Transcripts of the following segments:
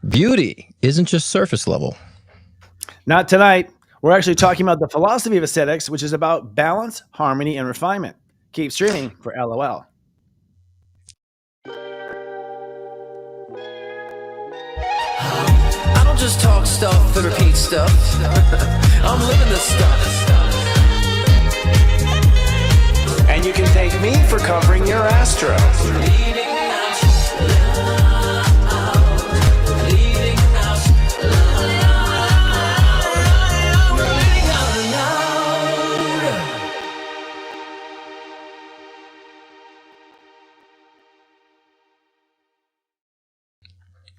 Beauty isn't just surface level. Not tonight. We're actually talking about the philosophy of aesthetics, which is about balance, harmony, and refinement. Keep streaming for LOL. I don't just talk stuff and repeat stuff. I'm living this stuff. And you can thank me for covering your astro.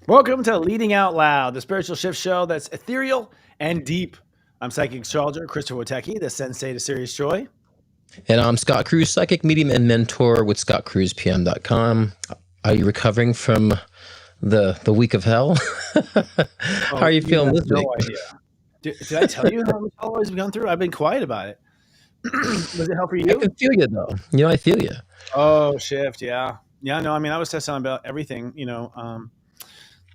Welcome to Leading Out Loud, the spiritual shift show that's ethereal and deep. I'm psychic astrologer Christopher Witecki, the sensei to serious joy. And I'm Scott Cruz, psychic medium and mentor with scottcruzpm.com. Are you recovering from the week of hell? How are you feeling this week? No idea. Did I tell you how much hell I've gone through? I've been quiet about it. Was it hell for you? I can feel you, though. I feel you. Oh, shift, yeah. Yeah, no, I was testing about everything,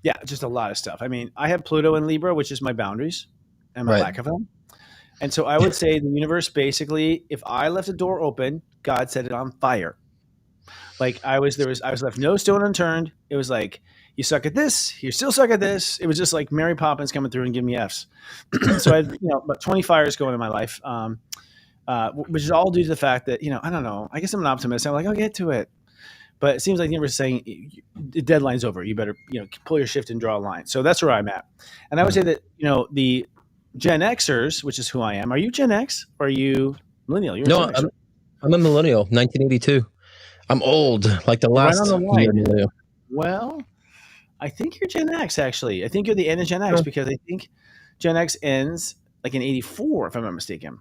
yeah, just a lot of stuff. I have Pluto in Libra, which is my boundaries and my lack of them. And so I would say the universe basically, if I left a door open, God set it on fire. Like I was left no stone unturned. It was like, you suck at this, you still suck at this. It was just like Mary Poppins coming through and giving me Fs. So I had, about 20 fires going in my life, which is all due to the fact that, I don't know. I guess I'm an optimist. I'm like, I'll get to it. But it seems like the universe is saying the deadline's over. You better, pull your shift and draw a line. So that's where I'm at. And I would say that, the Gen Xers, which is who I am. Are you Gen X or are you millennial? No, I'm a millennial, 1982. I'm old, like the last millennial. Well, I think you're Gen X, actually. I think you're the end of Gen X because I think Gen X ends like in 84, if I'm not mistaken.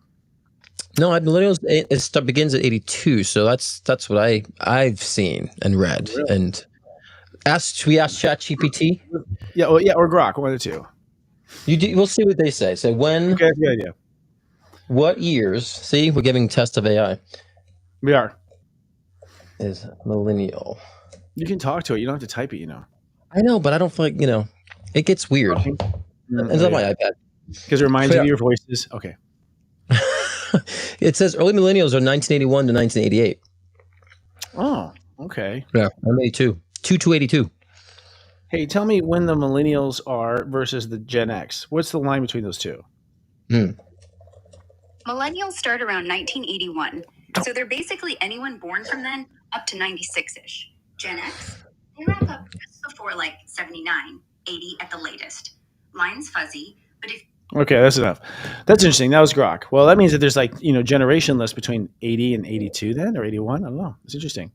No, millennials it begins at 82, so that's what I've seen and read. Really? And we asked ChatGPT. Yeah, or Grok, one of the two. We'll see what they say. So when? Okay, that's a good idea. What years? See, we're giving test of AI. We are. Is millennial. You can talk to it. You don't have to type it. I know, but I don't feel like it gets weird. It's on my iPad because it reminds you of your voices. Okay. It says early millennials are 1981 to 1988. Oh, okay. Yeah, I'm 82. 2 Hey, tell me when the millennials are versus the Gen X. What's the line between those two? Millennials start around 1981. So they're basically anyone born from then up to 96-ish. Gen X, they wrap up just before 79, 80 at the latest. Line's fuzzy, but if okay, that's enough. That's interesting. That was Grok. Well, that means that there's generationless between 80 and 82 then, or 81. I don't know. It's interesting.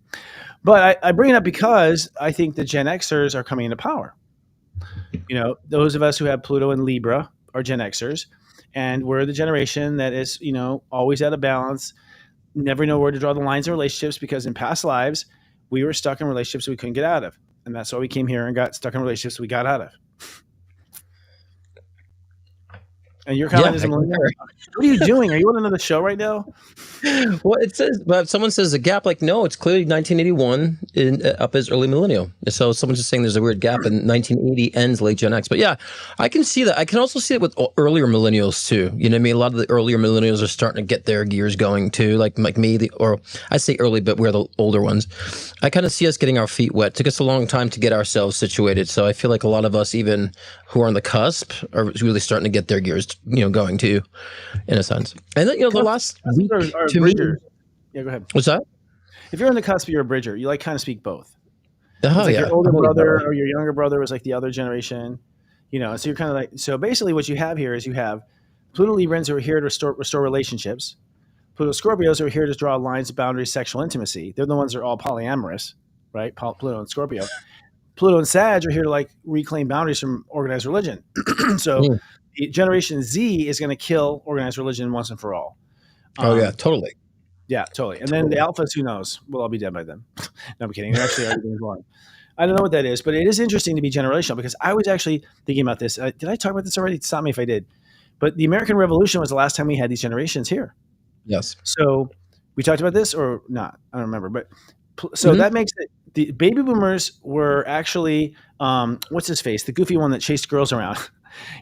But I bring it up because I think the Gen Xers are coming into power. Those of us who have Pluto and Libra are Gen Xers. And we're the generation that is, always out of balance, never know where to draw the lines in relationships because in past lives, we were stuck in relationships we couldn't get out of. And that's why we came here and got stuck in relationships we got out of. And you're kind of what are you doing? Are you on another show right now? Well, it says, but someone says a gap. No, it's clearly 1981 up as early millennial. So someone's just saying there's a weird gap in 1980 ends late Gen X. But yeah, I can see that. I can also see it with earlier millennials too. You know what I mean? A lot of the earlier millennials are starting to get their gears going too. Like me, or I say early, but we're the older ones. I kind of see us getting our feet wet. It took us a long time to get ourselves situated. So I feel like a lot of us, even who are on the cusp, are really starting to get their gears going too, in a sense. And then, the last week to me, yeah, go ahead. What's that? If you're on the cusp, you're a bridger. You kind of speak both. Oh, it's your older brother or your younger brother was like the other generation, so you're kind of so basically what you have here is you have Pluto Librans who are here to restore relationships. Pluto Scorpios who are here to draw lines, boundaries, sexual intimacy. They're the ones that are all polyamorous, right? Pluto and Scorpio. Pluto and Sag are here to reclaim boundaries from organized religion. So Generation Z is going to kill organized religion once and for all. Oh yeah, totally. Yeah, totally. And then the alphas, who knows? We'll all be dead by then. No, I'm kidding. They're actually already being born. I don't know what that is, but it is interesting to be generational because I was actually thinking about this. Did I talk about this already? Stop me if I did. But the American Revolution was the last time we had these generations here. Yes. So we talked about this or not? I don't remember. But so that makes it the baby boomers were actually what's his face, the goofy one that chased girls around.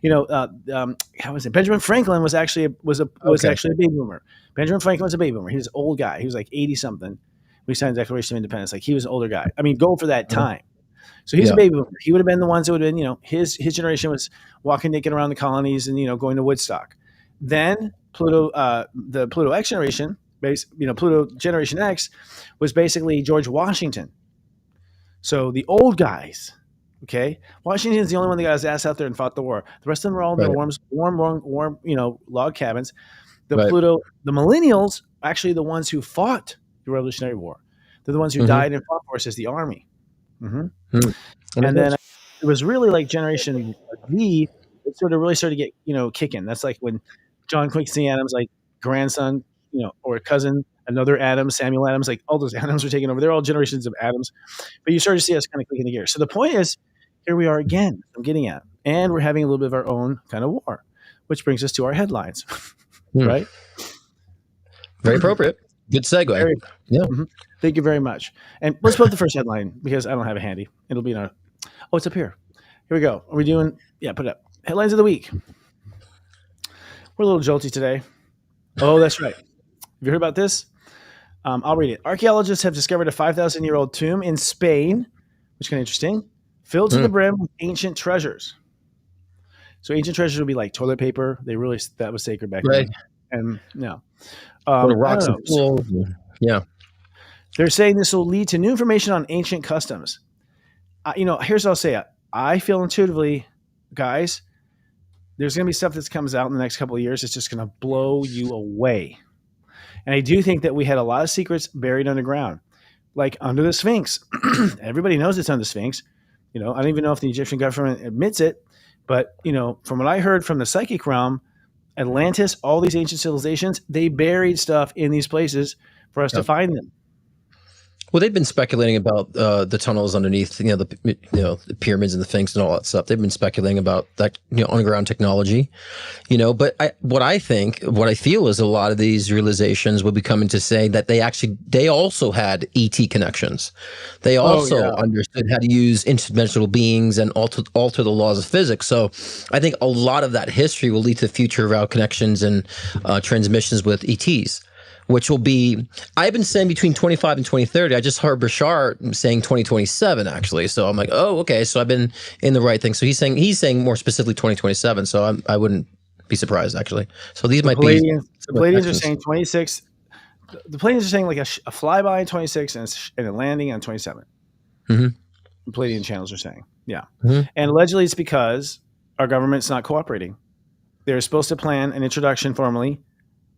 How was it? Benjamin Franklin was actually actually a baby boomer. Benjamin Franklin was a baby boomer. He was an old guy. He was like 80 something. We signed the Declaration of Independence. Like he was an older guy. I mean, gold for that time. So he's a baby boomer. He would have been the ones that would have been, his generation was walking naked around the colonies and, going to Woodstock. Then Pluto, the Pluto X generation, Pluto Generation X was basically George Washington. So the old guys, okay? Washington's the only one that got his ass out there and fought the war. The rest of them are all in their warm, log cabins. The millennials, actually the ones who fought the Revolutionary War. They're the ones who died and fought for us as the army. And then it was really like Generation V. It sort of really started to get, kicking. That's like when John Quincy Adams, like grandson, or cousin, another Adams, Samuel Adams, like all those Adams were taking over. They're all generations of Adams. But you start to see us kind of clicking the gear. So the point is, here we are again, I'm getting at. And we're having a little bit of our own kind of war, which brings us to our headlines, right? Very appropriate. Good segue. Thank you very much. And let's put up the first headline because I don't have it handy. It'll be in our – oh, it's up here. Here we go. Are we doing – yeah, put it up. Headlines of the week. We're a little jolty today. Oh, that's right. Have you heard about this? I'll read it. Archaeologists have discovered a 5,000-year-old tomb in Spain, which is kind of interesting, filled to the brim with ancient treasures. So ancient treasures would be like toilet paper. That was sacred back then. And no. Rocks and pools. Yeah. They're saying this will lead to new information on ancient customs. Here's what I'll say. I feel intuitively, guys, there's going to be stuff that comes out in the next couple of years. It's just going to blow you away. And I do think that we had a lot of secrets buried underground, like under the Sphinx. Everybody knows it's under the Sphinx. I don't even know if the Egyptian government admits it, but from what I heard from the psychic realm, Atlantis, all these ancient civilizations, they buried stuff in these places for us to find them. Well, they've been speculating about the tunnels underneath, the pyramids and the Sphinx and all that stuff. They've been speculating about that, underground technology, But what I feel is a lot of these realizations will be coming to say that they also had ET connections. They also understood how to use interdimensional beings and alter the laws of physics. So I think a lot of that history will lead to future route connections and transmissions with ETs. Which will be, I've been saying between 25 and 2030. I just heard Bashar saying 2027, actually. So I'm like, oh, okay. So I've been in the right thing. So he's saying more specifically 2027. So I wouldn't be surprised, actually. So these might be. The Palladians are saying 26. The Palladians are saying like a flyby in 26 and a landing on 27. The Palladian channels are saying, yeah. And allegedly it's because our government's not cooperating. They're supposed to plan an introduction formally.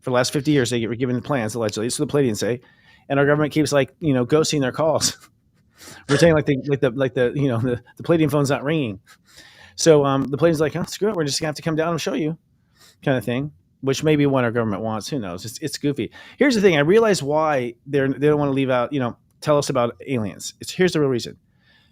For the last 50 years, they get given plans, allegedly. So the Palladians say, and our government keeps ghosting their calls. We're saying the Palladian phone's not ringing. So the Palladians are like, oh, screw it, we're just gonna have to come down and show you, kind of thing. Which may be what our government wants. Who knows? It's goofy. Here's the thing. I realize why they don't want to leave out. Tell us about aliens. Here's the real reason,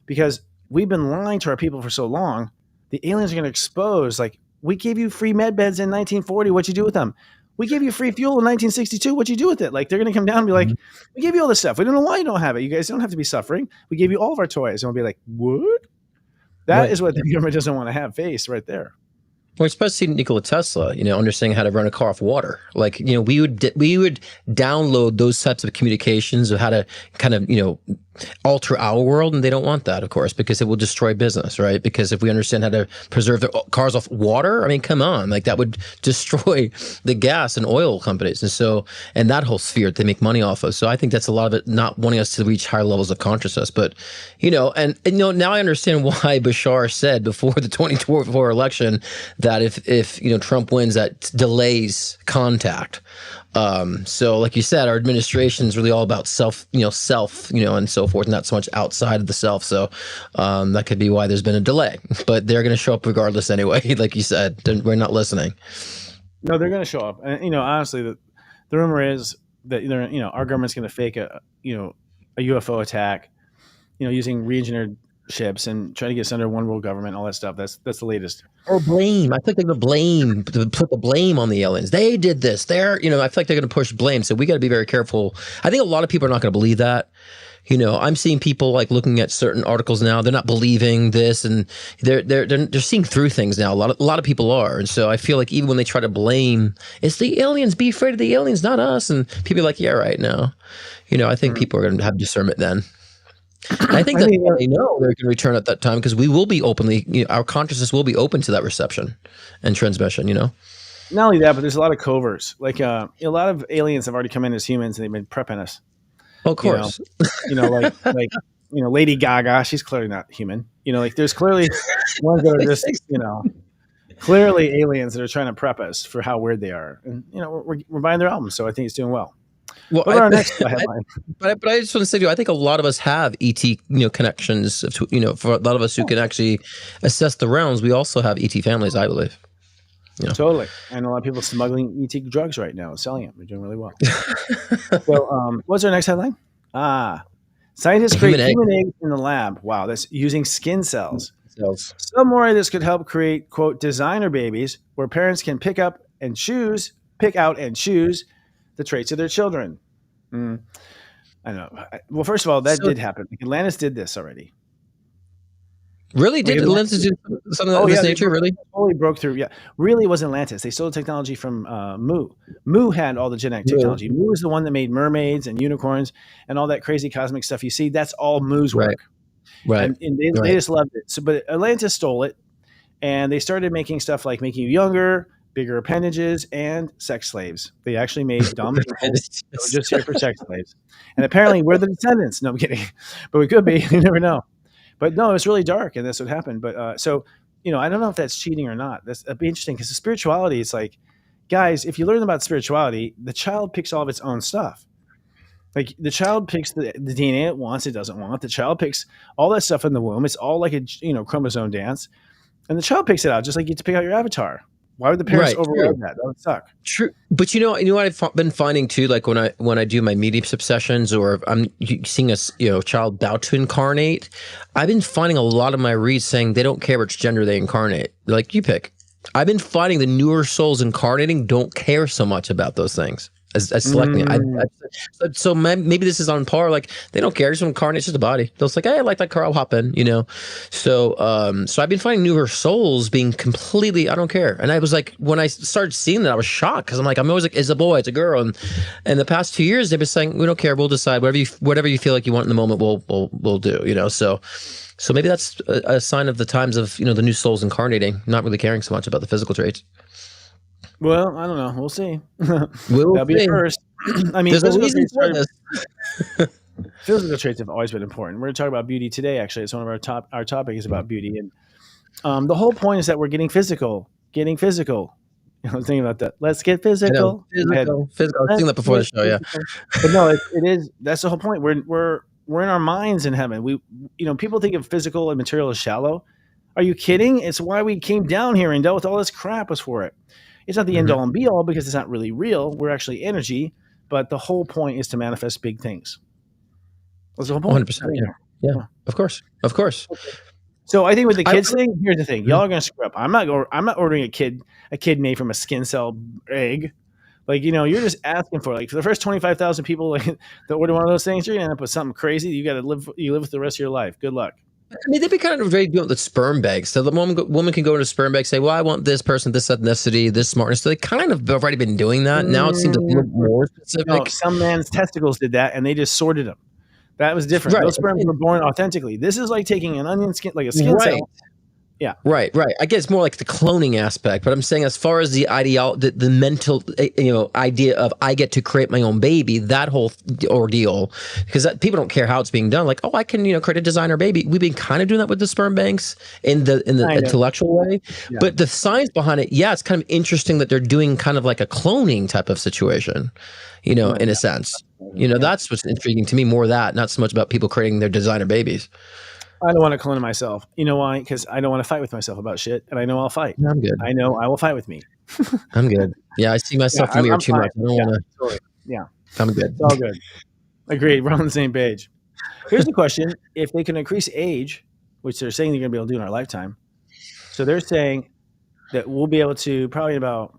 because we've been lying to our people for so long. The aliens are going to expose. Like, we gave you free med beds in 1940. What'd you do with them? We gave you free fuel in 1962. What'd you do with it? Like, they're going to come down and be like, we gave you all this stuff. We don't know why you don't have it. You guys don't have to be suffering. We gave you all of our toys. And we'll be like, what? That is what the government doesn't want to have face right there. Well, especially Nikola Tesla, understanding how to run a car off water. Like, we would download those types of communications of how to kind of, alter our world. And they don't want that, of course, because it will destroy business, right? Because if we understand how to preserve their cars off water, I mean, come on, like that would destroy the gas and oil companies. And that whole sphere they make money off of. So I think that's a lot of it, not wanting us to reach higher levels of consciousness. But, now I understand why Bashar said before the 2024 election that if Trump wins, that delays contact. So like you said, our administration is really all about self, and so forth, not so much outside of the self. So that could be why there's been a delay, but they're going to show up regardless anyway. Like you said, we're not listening. No, they're going to show up. And, honestly, the rumor is that, our government's going to fake a UFO attack, using re-engineered ships and try to get us under one world government, all that stuff. That's the latest. Or blame. I think they're going to put the blame on the aliens. They did this. I feel like they're going to push blame. So we got to be very careful. I think a lot of people are not going to believe that I'm seeing people like looking at certain articles now. They're not believing this, and they're seeing through things now. A lot of people are, and so I feel like even when they try to blame, it's the aliens. Be afraid of the aliens, not us. And people are like, yeah, right now. I think people are going to have discernment then. And I think that they know they're going to return at that time because we will be openly. Our consciousness will be open to that reception and transmission. Not only that, but there's a lot of coverts. Like a lot of aliens have already come in as humans, and they've been prepping us. Of course. Like Lady Gaga, she's clearly not human. Like there's clearly ones that are just, clearly aliens that are trying to prep us for how weird they are. And, we're buying their album, so I think it's doing well. Well, what about our next headline? But I just want to say to you, I think a lot of us have ET, connections. For a lot of us who can actually assess the realms, we also have ET families, I believe. Totally. And a lot of people smuggling ET drugs right now and selling them. They're doing really well. So what's our next headline? Scientists create human eggs in the lab. Wow, that's using skin cells. Some worry this could help create, quote, designer babies where parents can pick out and choose the traits of their children. I don't know. Well, first of all, that did happen. Atlantis did this already. Really? Did Atlantis do something of this nature? Really? Totally broke through. Yeah. Really, it wasn't Atlantis. They stole the technology from Mu. Mu had all the genetic technology. Mu was the one that made mermaids and unicorns and all that crazy cosmic stuff you see. That's all Mu's work. Right. And they just loved it. So, but Atlantis stole it, and they started making stuff like making you younger, bigger appendages, and sex slaves. They actually made dumb people that were just here for sex slaves. And apparently, we're the descendants. No, I'm kidding. But we could be. You never know. But no, it's really dark, and that's what happened. But I don't know if that's cheating or not. That'd be interesting because the spirituality, it's like, guys, if you learn about spirituality, the child picks all of its own stuff. Like the child picks the DNA it wants, it doesn't want. The child picks all that stuff in the womb. It's all like a chromosome dance, and the child picks it out just like you get to pick out your avatar. Why would the parents override that? That would suck. True, but you know what I've been finding too, like when I do my mediumship sessions or I'm seeing a child about to incarnate, I've been finding a lot of my reads saying they don't care which gender they incarnate. They're like, you pick. I've been finding the newer souls incarnating don't care so much about those things as selecting. So maybe this is on par. Like they don't care. Just incarnate, it's just a body. They're just like, hey, I like that car. I'll hop in. So I've been finding newer souls being completely. I don't care. And I was like, when I started seeing that, I was shocked because I'm always like, it's a boy, it's a girl. And the past 2 years, they've been saying, we don't care. We'll decide whatever you feel like you want in the moment. We'll do. So maybe that's a sign of the times of the new souls incarnating, not really caring so much about the physical traits. Well, I don't know. We'll see. That'll be first. I mean, there's a reason for this. Physical traits have always been important. We're going to talk about beauty today. Actually, it's one of our topic is about beauty, and the whole point is that we're getting physical. I was thinking about that. Let's get physical. Physical. I was thinking that before the show. Yeah, but no, it is. That's the whole point. We're in our minds in heaven. We, people think of physical and material as shallow. Are you kidding? It's why we came down here and dealt with all this crap. Was for it. It's not the end all and be all because it's not really real. We're actually energy, but the whole point is to manifest big things. That's the whole point. 100%. Yeah. Of course. Okay. So I think with the kids thing, here's the thing: y'all are gonna screw up. I'm not ordering a kid made from a skin cell egg. Like you're just asking for for the first 25,000 people that order one of those things, you're gonna end up with something crazy. You got to live with the rest of your life. Good luck. I mean, they'd be kind of very good with the sperm banks. So the woman can go into a sperm bank, say, well, I want this person, this ethnicity, this smartness. So they kind of have already been doing that. Now it seems a little more specific. No, some man's testicles did that, and they just sorted them. That was different. Right. Those sperms were born authentically. This is like taking an onion skin, like a skin cell. Yeah. Right. I guess it's more like the cloning aspect, but I'm saying as far as the the mental, idea of I get to create my own baby, that whole ordeal, because people don't care how it's being done. Like, oh, I can, create a designer baby. We've been kind of doing that with the sperm banks in the intellectual way, but the science behind it, it's kind of interesting that they're doing kind of like a cloning type of situation, in a sense. That's what's intriguing to me, more that, not so much about people creating their designer babies. I don't want to clone myself. You know why? Because I don't want to fight with myself about shit, and I know I'll fight. I'm good. I know I will fight with me. I'm good. Yeah, I see myself in the mirror too much. I don't want to. Totally. Yeah. I'm good. It's all good. Agreed. We're on the same page. Here's the question. If they can increase age, which they're saying they're going to be able to do in our lifetime, so they're saying that we'll be able to probably about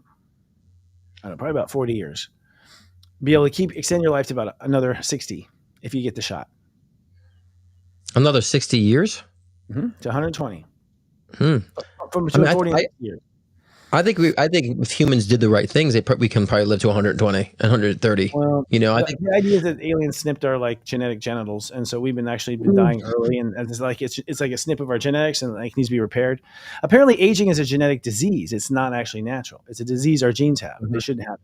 40 years, be able to extend your life to about another 60 if you get the shot. Another 60 years? To 120. Hmm. From between 40 and 50 years. I think if humans did the right things, we can probably live to 120 and 130. Well, I think the idea is that aliens snipped our like genetic genitals, and so we've been dying early, and it's like a snip of our genetics, and like needs to be repaired. Apparently, aging is a genetic disease. It's not actually natural. It's a disease our genes have. They shouldn't have.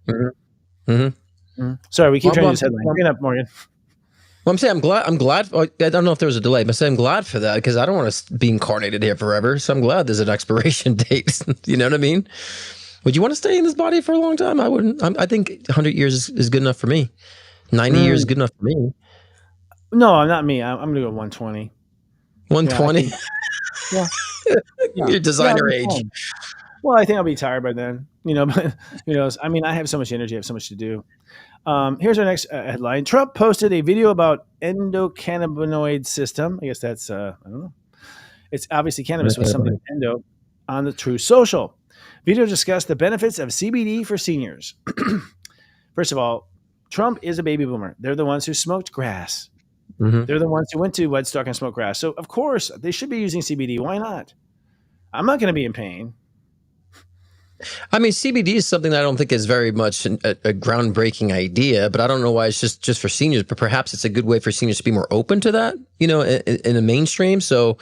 Sorry, we keep trying to do this headline. Bring it up, Morgan. Well, I'm saying I'm glad. I don't know if there was a delay, but I'm glad for that because I don't want to be incarnated here forever. So I'm glad there's an expiration date. You know what I mean? Would you want to stay in this body for a long time? I wouldn't. I think 100 years is good ugh for me. 90 years is good enough for me. No, not me. I'm going to go 120. 120? Yeah. Your designer age. Well, I think I'll be tired by then. But who knows? I mean, I have so much energy. I have so much to do. Here's our next headline. Trump posted a video about endocannabinoid system. I guess that's, I don't know. It's obviously cannabis with something endo on the True Social. Video discussed the benefits of CBD for seniors. First of all, Trump is a baby boomer. They're the ones who smoked grass. They're the ones who went to Woodstock and smoked grass. So, of course, they should be using CBD. Why not? I'm not going to be in pain. I mean, CBD is something that I don't think is very much a groundbreaking idea, but I don't know why it's just for seniors. But perhaps it's a good way for seniors to be more open to that, in the mainstream. So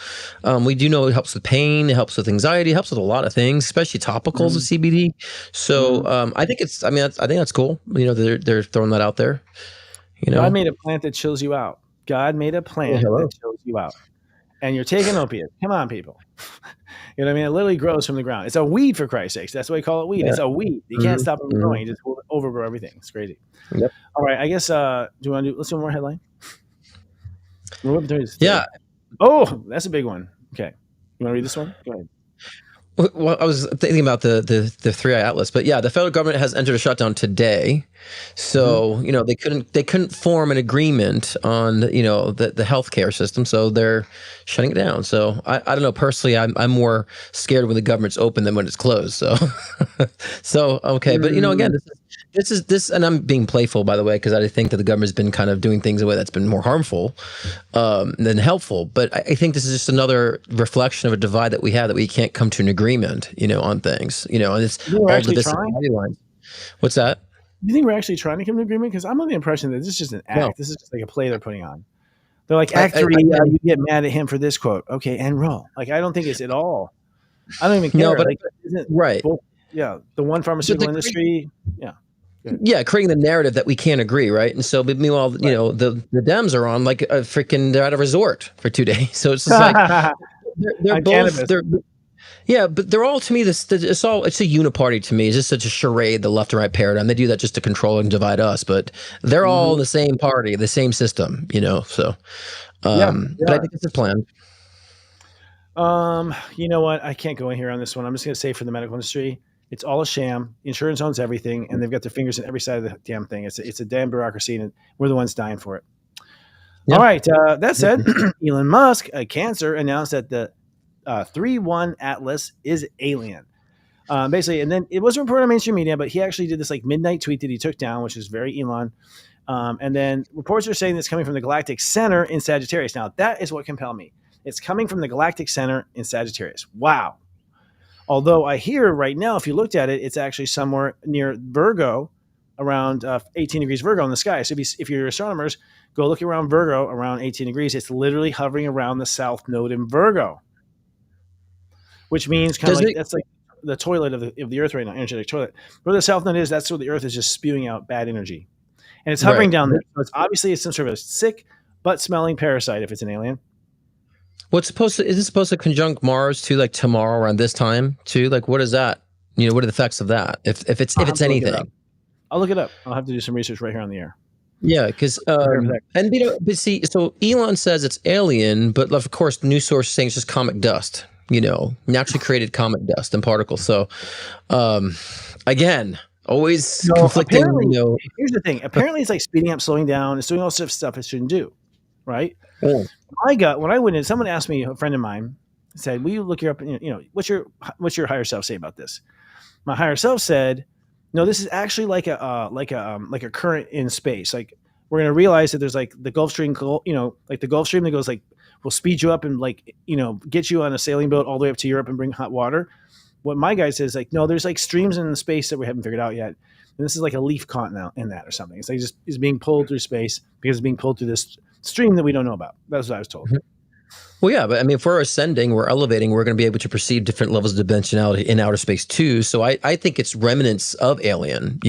we do know it helps with pain, it helps with anxiety, it helps with a lot of things, especially topicals of CBD. So I think I think that's cool. They're throwing that out there. God made a plant that chills you out. God made a plant that chills you out. And you're taking opiates. Come on, people. You know what I mean? It literally grows from the ground. It's a weed, for Christ's sakes. That's why we call it weed. Yeah. It's a weed. You can't stop it from growing. You just overgrow everything. It's crazy. Yep. All right. I guess, do you want to let's do one more headline? Yeah. Oh, that's a big one. Okay. You want to read this one? Go ahead. Well, I was thinking about the 3i Atlas, but yeah, the federal government has entered a shutdown today. So, they couldn't form an agreement on, the healthcare system. So they're shutting it down. So I don't know. Personally, I'm more scared when the government's open than when it's closed. So, okay. But, again, this is, and I'm being playful, by the way, because I think that the government's been kind of doing things in a way that's been more harmful than helpful. But I think this is just another reflection of a divide that we have, that we can't come to an agreement, on things, and it's all the lines. What's that? Do you think we're actually trying to come to an agreement? Because I'm under the impression that this is just an act. No. This is just like a play they're putting on. They're like, act 3, you get mad at him for this quote. Okay, and roll. Like, I don't think it's at all. I don't even care. No, but right. Both, the one pharmaceutical industry. Yeah. Yeah, creating the narrative that we can't agree, right? And so, meanwhile, the Dems are on like a freaking, they're at a resort for 2 days. So it's just like they're both. Yeah, but they're all, to me, it's a uniparty to me. It's just such a charade, the left and right paradigm. They do that just to control and divide us, but they're all the same party, the same system, so. But I think this is planned. You know what? I can't go in here on this one. I'm just going to say, for the medical industry, it's all a sham. Insurance owns everything, and they've got their fingers in every side of the damn thing. It's a damn bureaucracy, and we're the ones dying for it. Yep. All right. That said, Elon Musk, Cancer, announced that the 3.1 Atlas is alien. Basically, and then it wasn't reported on mainstream media, but he actually did this like midnight tweet that he took down, which is very Elon. And then reports are saying it's coming from the Galactic Center in Sagittarius. Now, that is what compelled me. It's coming from the Galactic Center in Sagittarius. Wow. Although I hear right now, if you looked at it, it's actually somewhere near Virgo, around 18 degrees Virgo in the sky. So if you're astronomers, go look around Virgo around 18 degrees. It's literally hovering around the south node in Virgo. Which means that's like the toilet of the Earth right now, energetic toilet. Where the south node is, that's where the Earth is just spewing out bad energy. And it's hovering down there. So it's some sort of a sick, butt-smelling parasite if it's an alien. Is it supposed to conjunct Mars too, like tomorrow around this time too? Like, what is that? What are the effects of that? If it's anything. I'll look it up. I'll have to do some research right here on the air. Yeah, because but see, so Elon says it's alien, but of course the news source is saying it's just comet dust. Naturally created comet dust and particles. So, again, always conflicting. Here's the thing. Apparently, it's like speeding up, slowing down. It's doing all sorts of stuff it shouldn't do, right? Oh. When I went in, someone asked me, a friend of mine said, "Will you look here up? What's your higher self say about this?" My higher self said, "No, this is actually like a current in space. Like, we're going to realize that there's like the Gulf Stream, like the Gulf Stream that goes like will speed you up and get you on a sailing boat all the way up to Europe and bring hot water. What my guy says, no, there's streams in space that we haven't figured out yet. And this is like a leaf caught in that or something. It's just is being pulled through space because it's being pulled through this stream that we don't know about. That's what I was told. Mm-hmm. Well, yeah, but I mean, if we're ascending, we're elevating, we're going to be able to perceive different levels of dimensionality in outer space too. So I think it's remnants of alien,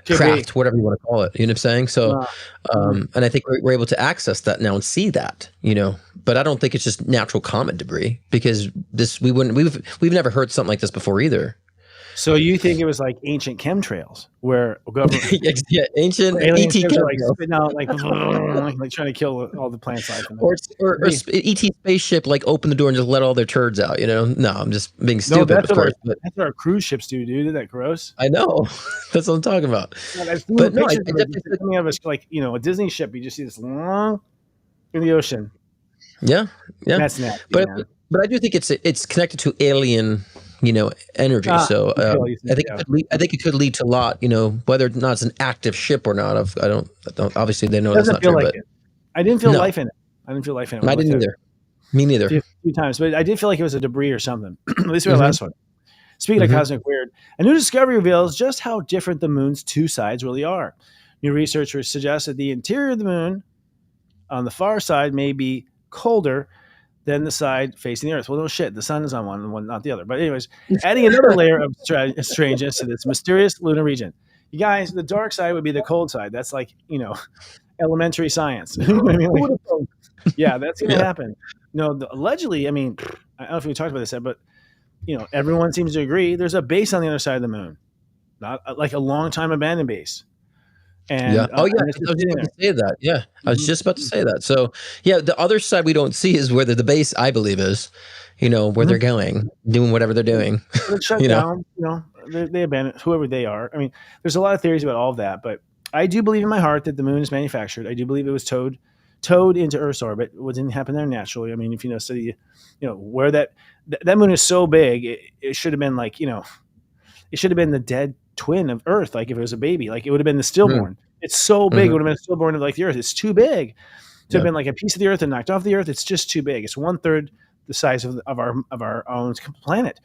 craft, whatever you want to call it. You know what I'm saying? So, and I think we're able to access that now and see that, but I don't think it's just natural comet debris because we've never heard something like this before either. So you think it was like ancient chemtrails where government, ancient ET chemtrails, spitting out like trying to kill all the plants life, or ET spaceship open the door and just let all their turds out. No, I'm just being stupid. No, that's what our cruise ships do, dude. Isn't that gross? I know. That's what I'm talking about. But no, coming out of a Disney ship, you just see this long in the ocean. Yeah. That's nasty. But I do think it's connected to alien. Energy. So I think it could lead to a lot. Whether or not it's an active ship or not. I don't. Obviously, they know that's not true. But I didn't feel life in it. I didn't feel life in it. I didn't either. Me neither. A few times, but I did feel like it was a debris or something. At least for the last one. Speaking of cosmic weird, a new discovery reveals just how different the moon's two sides really are. New research suggests that the interior of the moon, on the far side, may be colder than the side facing the Earth. Well, no shit. The sun is on one, not the other. But anyways, adding another layer of strangeness to this mysterious lunar region. You guys, the dark side would be the cold side. That's elementary science. Yeah, that's going to happen. No, allegedly, I don't know if we talked about this yet, but, everyone seems to agree there's a base on the other side of the moon. Not like a long time abandoned base. And, yeah. I was just about to say that. Yeah. I was just about to say that. So, yeah, the other side we don't see is where the base, I believe, is, where they're going, doing whatever they're doing. They're shut down, they abandon whoever they are. There's a lot of theories about all of that, but I do believe in my heart that the moon is manufactured. I do believe it was towed into Earth's orbit. It didn't happen there naturally. If study, where that moon is so big, it should have been it should have been the dead twin of Earth. If it was a baby, it would have been the stillborn. It's so big, it would have been a stillborn of the Earth. It's too big to have been a piece of the Earth and knocked off the Earth. It's just too big. It's 1/3 the size of our own planet.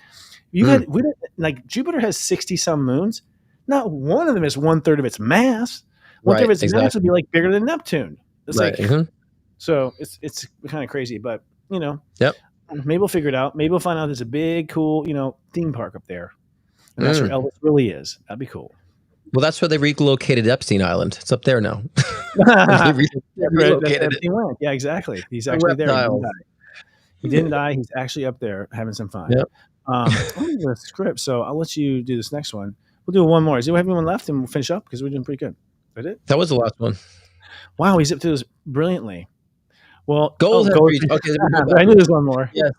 Jupiter has 60 some moons. Not one of them is 1/3 of its mass. One third of its mass would be bigger than Neptune. It's so it's kind of crazy, but maybe we'll figure it out. Maybe we'll find out there's a big, cool, theme park up there. And that's where Elvis really is. That'd be cool. Well, that's where they relocated Epstein Island. It's up there now. Relocated it. Yeah, exactly. He's actually there. He didn't die. He's actually up there having some fun. Yep. I'm going to do a script, so I'll let you do this next one. We'll do one more. Does anyone have anyone left? And we'll finish up because we're doing pretty good. Is that it? That was the last one. Wow, he's up to this brilliantly. Well, gold. Okay, I knew there's one more. Yeah.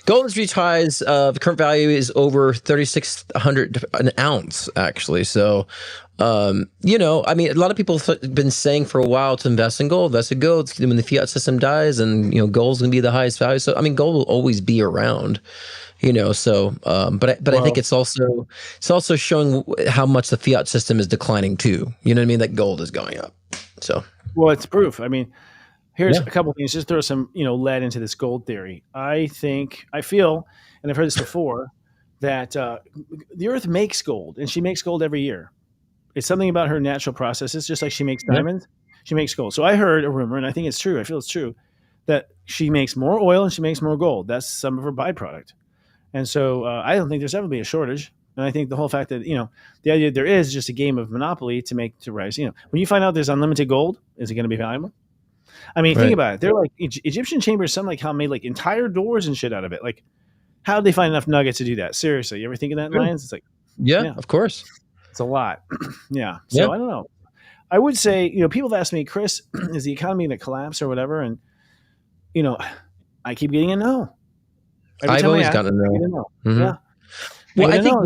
Gold has reached highs. The current value is over 3,600 an ounce, actually. So, a lot of people have been saying for a while to invest in gold. Invest in gold when the fiat system dies, and gold's going to be the highest value. So, gold will always be around. But I think it's also showing how much the fiat system is declining too. You know what I mean? That gold is going up. So, well, it's proof. Here's a couple things. Just throw some, lead into this gold theory. I feel, and I've heard this before, that the Earth makes gold, and she makes gold every year. It's something about her natural processes, just like she makes diamonds, she makes gold. So I heard a rumor, and I think it's true. I feel it's true, that she makes more oil and she makes more gold. That's some of her byproduct. And so I don't think there's ever be a shortage. And I think the whole fact that, the idea there is just a game of monopoly to rise. When you find out there's unlimited gold, is it going to be valuable? Think about it. They're Egyptian chambers, some how made entire doors and shit out of it. How did they find enough nuggets to do that? Seriously, you ever think of that, Lions? It's yeah, of course. It's a lot. Yeah. So I don't know. I would say, people have asked me, Chris, is the economy going to collapse or whatever? And, I keep getting a no. I've always gotten a no. Mm-hmm. Yeah. Well, I think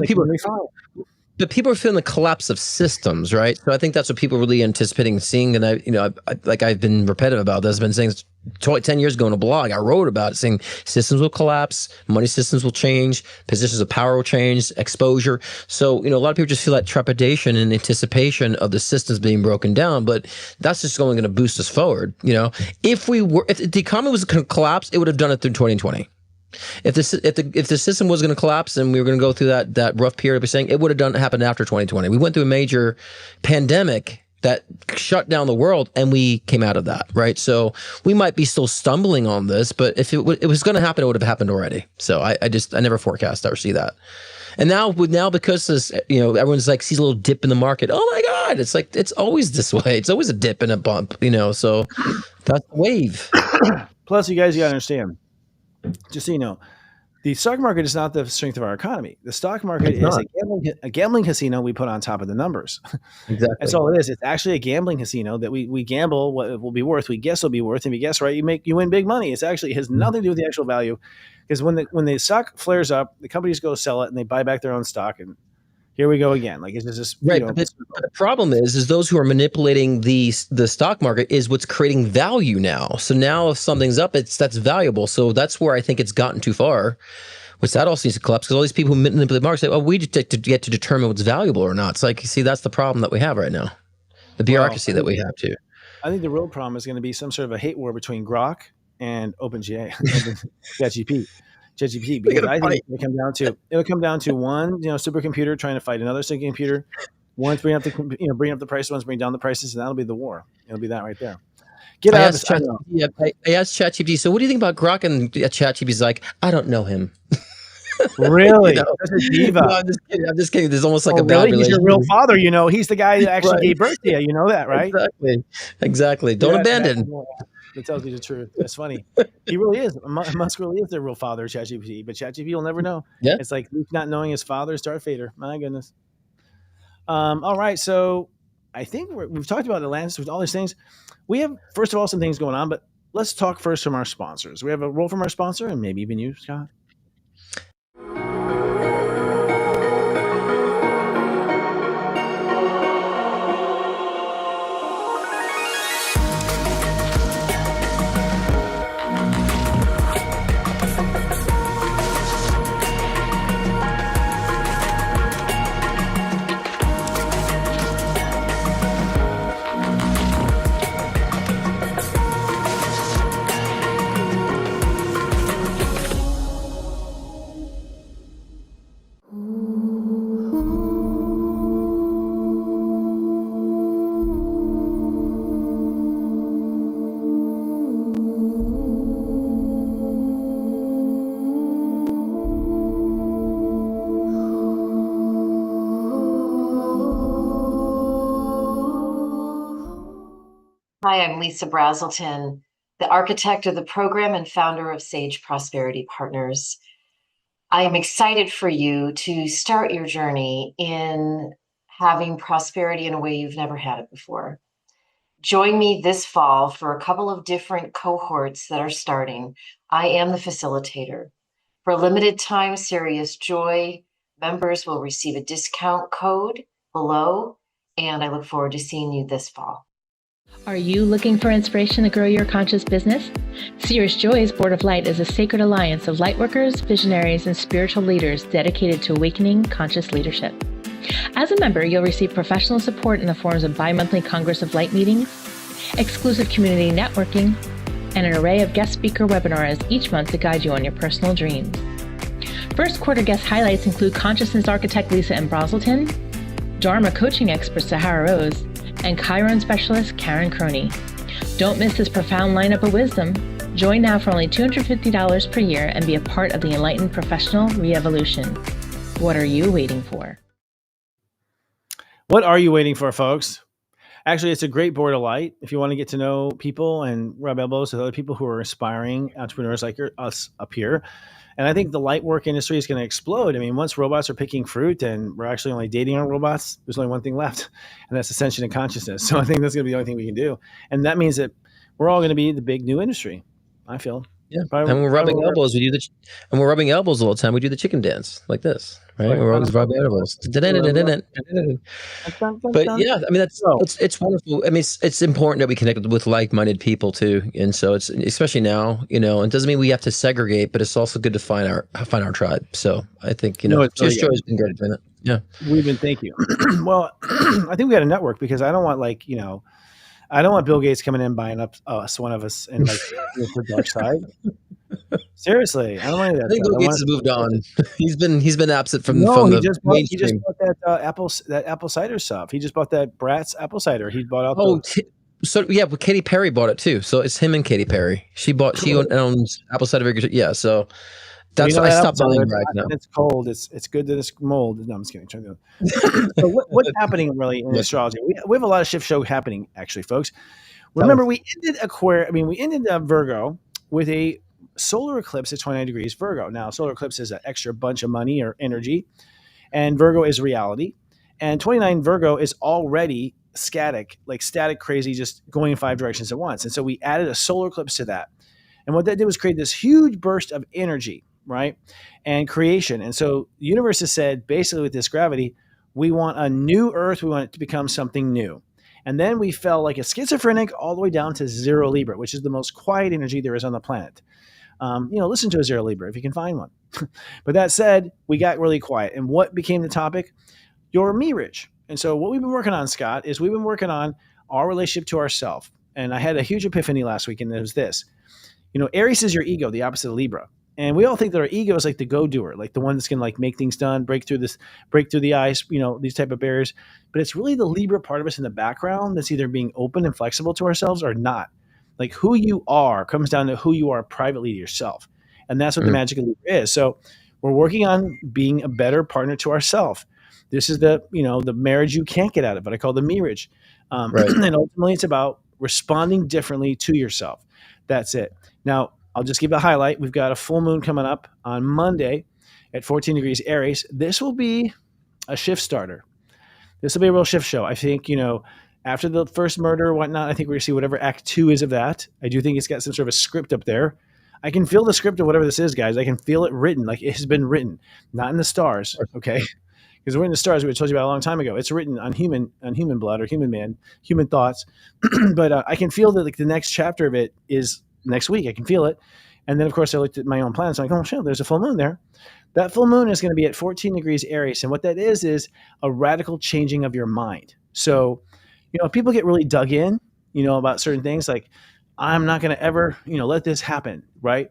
people are feeling the collapse of systems, right? So I think that's what people are really anticipating seeing. And I've been repetitive about this. I've been saying this 10 years ago in a blog, I wrote about it saying systems will collapse, money systems will change, positions of power will change, exposure. So, a lot of people just feel that trepidation and anticipation of the systems being broken down, but that's just only going to boost us forward. If the economy was going to collapse, it would have done it through 2020. If the system was going to collapse and we were going to go through that rough period, we're saying it would have happened after 2020. We went through a major pandemic that shut down the world, and we came out of that, right? So we might be still stumbling on this, but if it was going to happen, it would have happened already. So I never forecast or see that. And now because this, everyone's like sees a little dip in the market. Oh my God, it's like it's always this way. It's always a dip and a bump, So that's the wave. Plus, you guys got to understand, just so you know, the stock market is not the strength of our economy. The stock market is a gambling casino we put on top of the numbers. Exactly. That's all it is. It's actually a gambling casino that we gamble what it will be worth. We guess it'll be worth. If you guess right, you win big money. It has nothing to do with the actual value, because when the stock flares up, the companies go sell it and they buy back their own stock, and here we go again. Like, it's just right. But the problem is those who are manipulating the stock market is what's creating value now. So now if something's up, that's valuable. So that's where I think it's gotten too far. Which that also needs to collapse, because all these people who manipulate the market say, "Oh, we just get to determine what's valuable or not." It's like, see, that's the problem that we have right now, the bureaucracy that we have too. I think the real problem is going to be some sort of a hate war between Grok and OpenGA, ChatGPT, because I think it'll come down to one, supercomputer trying to fight another supercomputer. One's bring up the price, one's bring down the prices, and that'll be the war. It'll be that right there. I asked ChatGPT, so what do you think about Grok? And ChatGPT's like, I don't know him. Really? That's a diva. No, I'm just kidding. There's almost like a bad really? He's your real father. He's the guy that actually gave birth to you. You know that, right? Exactly. Don't abandon. That tells you the truth. That's funny. He really is. Musk really is their real father, ChatGPT. But ChatGPT will never know. Yeah. It's like Luke not knowing his father is Darth Vader. My goodness. All right. So I think we've talked about Atlantis with all these things. We have, first of all, some things going on, but let's talk first from our sponsors. We have a role from our sponsor, and maybe even you, Scott. Hi, I'm Lisa Brazelton, the architect of the program and founder of Sage Prosperity Partners. I am excited for you to start your journey in having prosperity in a way you've never had it before. Join me this fall for a couple of different cohorts that are starting. I am the facilitator. For a limited time, Serious Joy members will receive a discount code below, and I look forward to seeing you this fall. Are you looking for inspiration to grow your conscious business? Serious Joy's Board of Light is a sacred alliance of lightworkers, visionaries, and spiritual leaders dedicated to awakening conscious leadership. As a member, you'll receive professional support in the forms of bi-monthly Congress of Light meetings, exclusive community networking, and an array of guest speaker webinars each month to guide you on your personal dreams. First quarter guest highlights include consciousness architect Lisa M. Brazelton, Dharma coaching expert Sahara Rose, and Chiron specialist Karen Croney. Don't miss this profound lineup of wisdom. Join now for only $250 per year and be a part of the enlightened professional re-evolution. What are you waiting for? What are you waiting for, folks? Actually, it's a great board of light if you want to get to know people and rub elbows with other people who are aspiring entrepreneurs like us up here. And I think the light work industry is going to explode. I mean, once robots are picking fruit and we're actually only dating our robots, there's only one thing left, and that's ascension and consciousness. So I think that's going to be the only thing we can do. And that means that we're all going to be the big new industry, I feel. Yeah, and when we're rubbing elbows, we do and we're rubbing elbows all the time. We do the chicken dance like this, right? We're always rubbing elbows. But yeah, I mean it's wonderful. I mean it's important that we connect with like-minded people too, and so it's especially now, you know. It doesn't mean we have to segregate, but it's also good to find our tribe. So I think Serious Joy has been great at doing that. Yeah, thank you. Well, I think we got a network because I don't want I don't want Bill Gates coming in buying up one of us and like the dark side. Seriously, I don't want that. I think Bill Gates has moved on. He's been absent from he the just mainstream. bought that apple cider stuff. He just bought that Bratz apple cider. He bought out. So yeah, but Katy Perry bought it too. So it's him and Katy Perry. She owns apple cider. Yeah, so that's I stopped buying right now. It's cold. It's good that it's mold. No, I'm just kidding. So what's happening really in astrology? We have a lot of shift show happening actually, folks. Remember, we ended Virgo with a solar eclipse at 29 degrees Virgo. Now, solar eclipse is an extra bunch of money or energy, and Virgo is reality. And 29 Virgo is already static crazy, just going in 5 directions at once. And so we added a solar eclipse to that. And what that did was create this huge burst of energy, right? And creation. And so the universe has said, basically with this gravity, we want a new Earth. We want it to become something new. And then we fell like a schizophrenic all the way down to 0 Libra, which is the most quiet energy there is on the planet. Listen to a 0 Libra if you can find one. But that said, we got really quiet. And what became the topic? Your mirage. And so what we've been working on, Scott, is we've been working on our relationship to ourselves. And I had a huge epiphany last week, and it was this. Aries is your ego, the opposite of Libra. And we all think that our ego is like the go-doer, like the one that's going to like make things done, break through the ice, these type of barriers. But it's really the Libra part of us in the background that's either being open and flexible to ourselves or not. Like who you are comes down to who you are privately to yourself. And that's what the magic of Libra is. So we're working on being a better partner to ourselves. This is the marriage you can't get out of, but I call the mirage. Right. And ultimately it's about responding differently to yourself. That's it. Now, I'll just give a highlight. We've got a full moon coming up on Monday at 14 degrees Aries. This will be a shift starter. This will be a real shift show. I think, after the first murder or whatnot, I think we're going to see whatever act 2 is of that. I do think it's got some sort of a script up there. I can feel the script of whatever this is, guys. I can feel it written, like it has been written, not in the stars, okay? Because we're in the stars, we told you about a long time ago. It's written on human blood or human thoughts. But I can feel that like the next chapter of it is next week. I can feel it. And then, of course, I looked at my own planets. I'm like, oh, shit, there's a full moon there. That full moon is going to be at 14 degrees Aries. And what that is a radical changing of your mind. So, people get really dug in, about certain things like, I'm not going to ever, let this happen, right?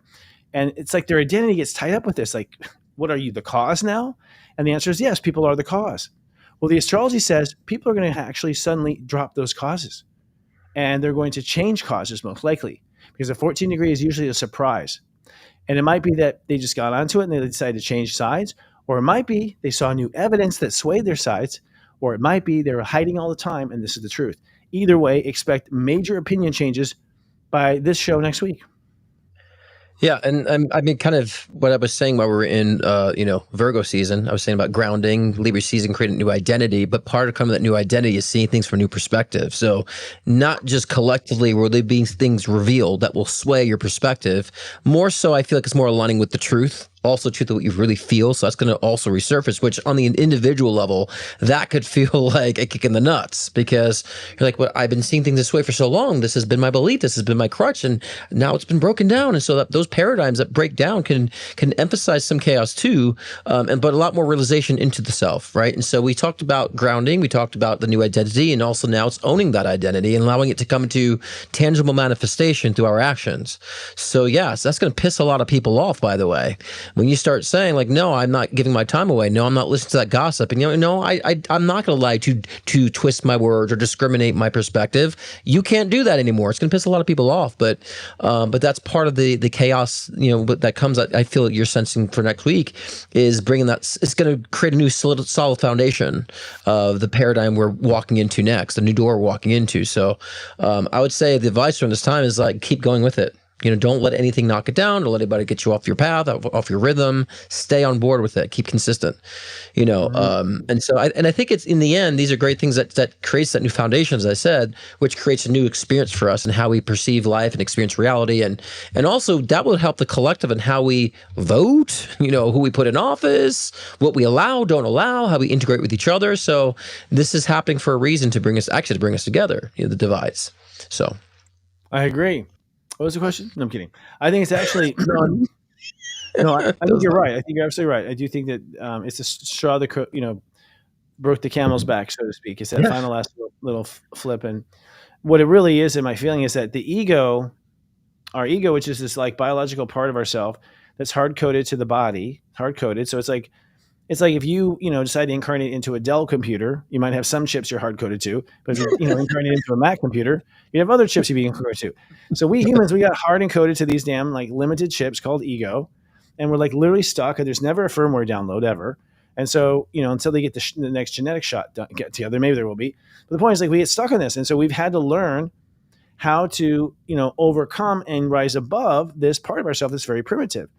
And it's like their identity gets tied up with this. Like, what are you, the cause now? And the answer is yes, people are the cause. Well, the astrology says people are going to actually suddenly drop those causes. And they're going to change causes most likely. Because a 14 degree is usually a surprise. And it might be that they just got onto it and they decided to change sides. Or it might be they saw new evidence that swayed their sides. Or it might be they were hiding all the time and this is the truth. Either way, expect major opinion changes by this show next week. Yeah, and I mean, kind of what I was saying while we were in, Virgo season. I was saying about grounding, Libra season, creating a new identity. But part of coming to that new identity is seeing things from a new perspective. So not just collectively will there be things revealed that will sway your perspective. More so, I feel like it's more aligning with the truth. Also truth of what you really feel. So that's going to also resurface, which on the individual level, that could feel like a kick in the nuts because you're like, well, I've been seeing things this way for so long. This has been my belief. This has been my crutch. And now it's been broken down. And so that those paradigms that break down can emphasize some chaos too, but a lot more realization into the self, right? And so we talked about grounding. We talked about the new identity. And also now it's owning that identity and allowing it to come into tangible manifestation through our actions. So yes, that's going to piss a lot of people off, by the way. When you start saying like, no, I'm not giving my time away. No, I'm not listening to that gossip. And I'm not going to lie to twist my words or discriminate my perspective. You can't do that anymore. It's going to piss a lot of people off. But that's part of the chaos, that comes. I feel that you're sensing for next week is bringing that. It's going to create a new solid foundation of the paradigm we're walking into next, the new door we're walking into. So I would say the advice from this time is like keep going with it. Don't let anything knock it down. Don't let anybody get you off your path, off your rhythm. Stay on board with it. Keep consistent. And so I think it's in the end, these are great things that creates that new foundation, as I said, which creates a new experience for us and how we perceive life and experience reality. And also that will help the collective in how we vote, who we put in office, what we allow, don't allow, how we integrate with each other. So this is happening for a reason to bring us together, the divides. So I agree. What was the question? No, I'm kidding. I think it's actually no. I think you're right. I think you're absolutely right. I do think that it's a straw that broke the camel's back, so to speak. It's that final last little flip, and what it really is, in my feeling, is that the ego, our ego, which is this like biological part of ourself that's hard coded to the body, hard coded. So it's like if you decide to incarnate into a Dell computer, you might have some chips you're hard coded to, but if you incarnate into a Mac computer, you have other chips you'd be encoded to. So we humans, we got hard encoded to these damn like limited chips called ego, and we're like literally stuck. And there's never a firmware download ever. And so until they get the next genetic shot get together, maybe there will be. But the point is, like, we get stuck on this, and so we've had to learn how to overcome and rise above this part of ourselves that's very primitive.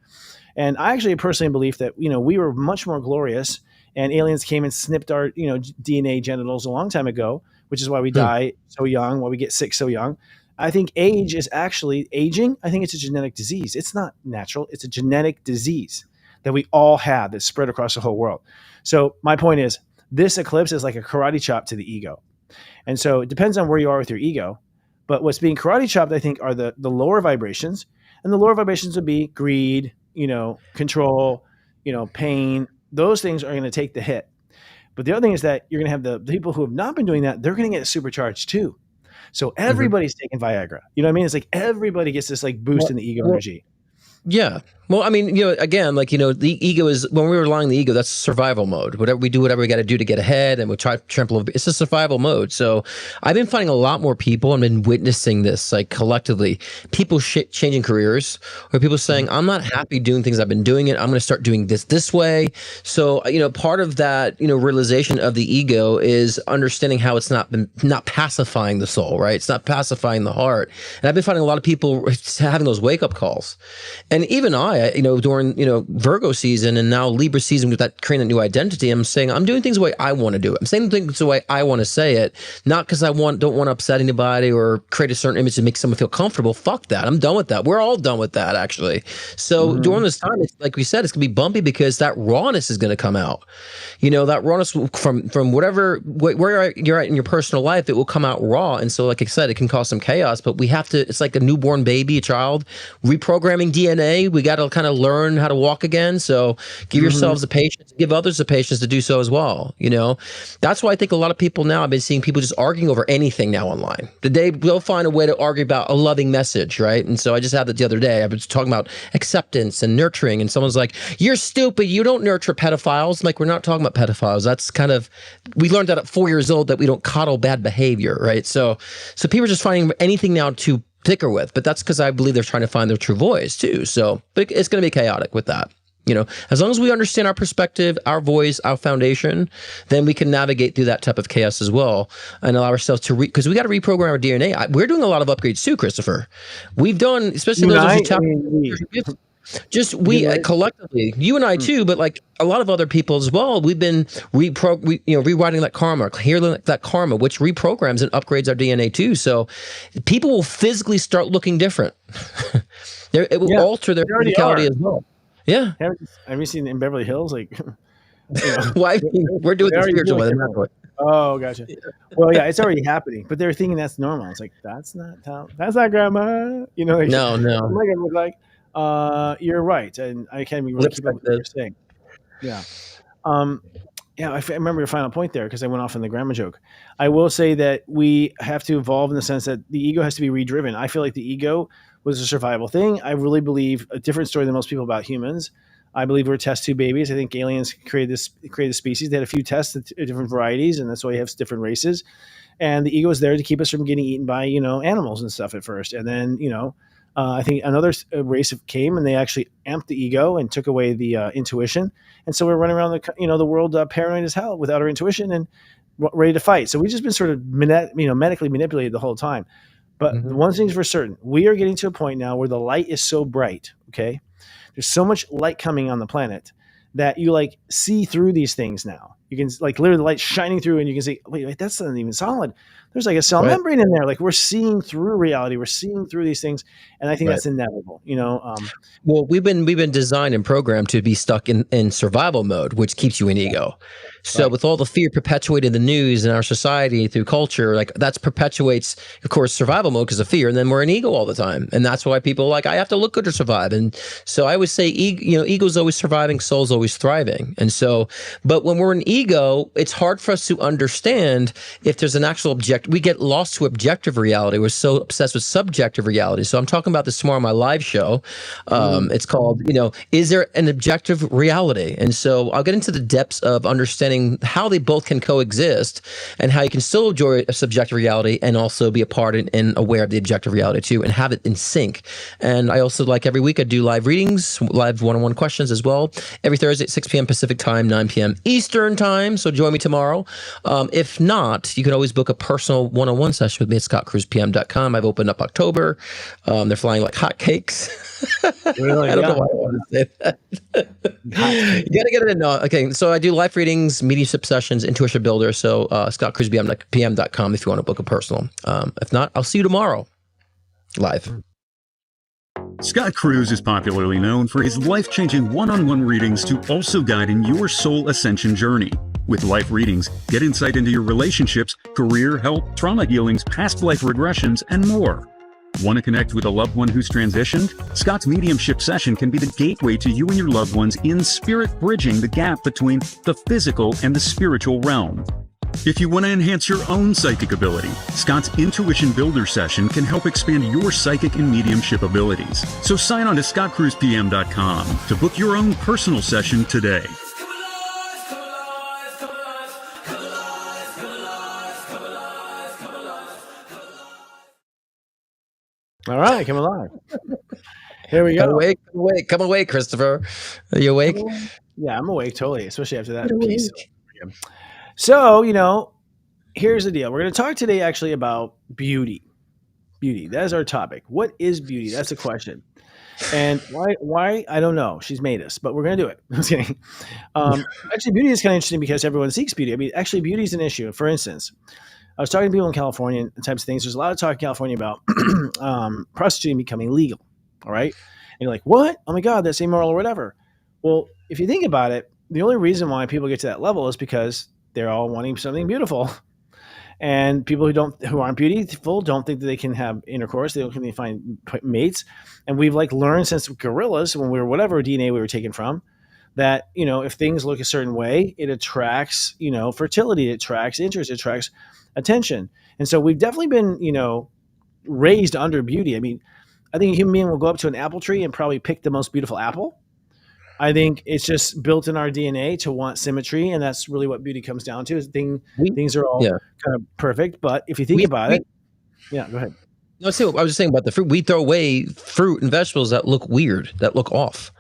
And I actually personally believe that, we were much more glorious, and aliens came and snipped our, DNA genitals a long time ago, which is why we die so young, why we get sick so young. I think age is actually aging. I think it's a genetic disease. It's not natural. It's a genetic disease that we all have that's spread across the whole world. So my point is, this eclipse is like a karate chop to the ego. And so it depends on where you are with your ego. But what's being karate chopped, I think, are the lower vibrations. And the lower vibrations would be greed, control, pain. Those things are going to take the hit. But the other thing is that you're going to have the people who have not been doing that, they're going to get supercharged too. So everybody's taking Viagra. You know what I mean? It's like everybody gets this like boost in the ego energy. Yeah. Well, I mean, again, like, the ego is, when we're relying on the ego, that's survival mode. Whatever we do, whatever we got to do to get ahead, and we try to trample over. It's a survival mode. So I've been finding a lot more people, and been witnessing this, like, collectively, people changing careers, or people saying, I'm not happy doing things I've been doing it. I'm going to start doing this way. So, part of that, realization of the ego is understanding how it's not pacifying the soul, right? It's not pacifying the heart. And I've been finding a lot of people having those wake up calls. And even during, Virgo season and now Libra season, with that creating a new identity, I'm saying I'm doing things the way I want to do it. I'm saying things the way I want to say it, not because I don't want to upset anybody or create a certain image to make someone feel comfortable. Fuck that. I'm done with that. We're all done with that, actually. So during this time, it's, like we said, it's going to be bumpy because that rawness is going to come out. That rawness from whatever, where you're at in your personal life, it will come out raw. And so, like I said, it can cause some chaos, but we have to, it's like a newborn baby, a child, reprogramming DNA. We got to kind of learn how to walk again. So give yourselves the patience, give others the patience to do so as well. That's why I think a lot of people now, I've been seeing people just arguing over anything now online. They'll find a way to argue about a loving message, right? And so I just had that the other day. I was talking about acceptance and nurturing, and someone's like, you're stupid, you don't nurture pedophiles. I'm like, we're not talking about pedophiles. That's kind of, we learned that at 4 years old, that we don't coddle bad behavior, right? So people are just finding anything now to tinker with, but that's because I believe they're trying to find their true voice too. So, but it's going to be chaotic with that. As long as we understand our perspective, our voice, our foundation, then we can navigate through that type of chaos as well, and allow ourselves to because we got to reprogram our DNA. We're doing a lot of upgrades too, Christopher. We've done, especially those who tap. Just we collectively, you and I too, but like a lot of other people as well. We've been rewriting that karma, healing that karma, which reprograms and upgrades our DNA too. So people will physically start looking different. It will alter their physicality as well. Yeah. Have you seen in Beverly Hills? Like, why we're doing the spiritual way. Oh, gotcha. Well, yeah, it's already happening, but they're thinking that's normal. It's like, that's not grandma. No. What am I gonna look like? You're right, and I can't even really keep up with what you're saying. Yeah. I remember your final point there because I went off on the grandma joke. I will say that we have to evolve in the sense that the ego has to be redriven. I feel like the ego was a survival thing. I really believe a different story than most people about humans. I believe we're test tube babies. I think aliens created a species. They had a few tests of different varieties, and that's why you have different races. And the ego is there to keep us from getting eaten by animals and stuff at first, and then I think another race came and they actually amped the ego and took away the intuition. And so we're running around the world paranoid as hell without our intuition and ready to fight. So we've just been sort of medically manipulated the whole time. But the one thing's for certain, we are getting to a point now where the light is so bright, okay? There's so much light coming on the planet that you like see through these things now. You can like literally the light shining through and you can see, wait, that's not even solid. There's like a cell membrane in there. Like we're seeing through reality. We're seeing through these things. And I think that's inevitable, you know? Well, we've been designed and programmed to be stuck in survival mode, which keeps you in ego. So with all the fear perpetuated in the news in our society through culture, like that perpetuates, of course, survival mode because of fear. And then we're in ego all the time. And that's why people are like, I have to look good to survive. And so I would say, ego's always surviving, soul's always thriving. And so, but when we're in ego, it's hard for us to understand if there's an actual we get lost to objective reality. We're so obsessed with subjective reality. So I'm talking about this tomorrow on my live show. It's called, is there an objective reality? And so I'll get into the depths of understanding how they both can coexist and how you can still enjoy a subjective reality and also be a part and aware of the objective reality too and have it in sync. And I also, like every week, I do live readings, live one-on-one questions as well. Every Thursday at 6 p.m. Pacific time, 9 p.m. Eastern time. So join me tomorrow. If not, you can always book a personal one-on-one session with me at scottcruzpm.com. I've opened up October. They're flying like hotcakes. Really? I don't know why I want to say that. You got to get it in. Okay, so I do live readings, mediumship sessions, intuition builder. So scottcruzpm.com if you want to book a personal. If not, I'll see you tomorrow live. Scott Cruz is popularly known for his life-changing one-on-one readings to also guide in your soul ascension journey. With life readings, get insight into your relationships, career, health, trauma healings, past life regressions, and more. Want to connect with a loved one who's transitioned? Scott's mediumship session can be the gateway to you and your loved ones in spirit, bridging the gap between the physical and the spiritual realm. If you want to enhance your own psychic ability, Scott's Intuition Builder session can help expand your psychic and mediumship abilities. So sign on to scottcruzpm.com to book your own personal session today. All right, come alive. Here we go. Come awake, Christopher. Are you awake? Yeah, I'm awake totally, especially after that piece. So, here's the deal. We're going to talk today actually about beauty. Beauty. That is our topic. What is beauty? That's the question. And why? I don't know. She's made us, but we're going to do it. I'm just kidding. Actually, beauty is kind of interesting because everyone seeks beauty. I mean, actually, beauty is an issue. For instance, I was talking to people in California and types of things. There's a lot of talk in California about prostituting becoming legal. All right. And you're like, what? Oh my God, that's immoral or whatever. Well, if you think about it, the only reason why people get to that level is because they're all wanting something beautiful. And people who aren't beautiful don't think that they can have intercourse. They don't think they find mates. And we've like learned since gorillas, when we were whatever DNA we were taken from, that, if things look a certain way, it attracts, fertility, it attracts interest, it attracts attention. And so we've definitely been, raised under beauty. I mean, I think a human being will go up to an apple tree and probably pick the most beautiful apple. I think it's just built in our DNA to want symmetry, and that's really what beauty comes down to. Things are all kind of perfect, but if you think about it, go ahead. No, see, I was just saying about the fruit. We throw away fruit and vegetables that look weird, that look off.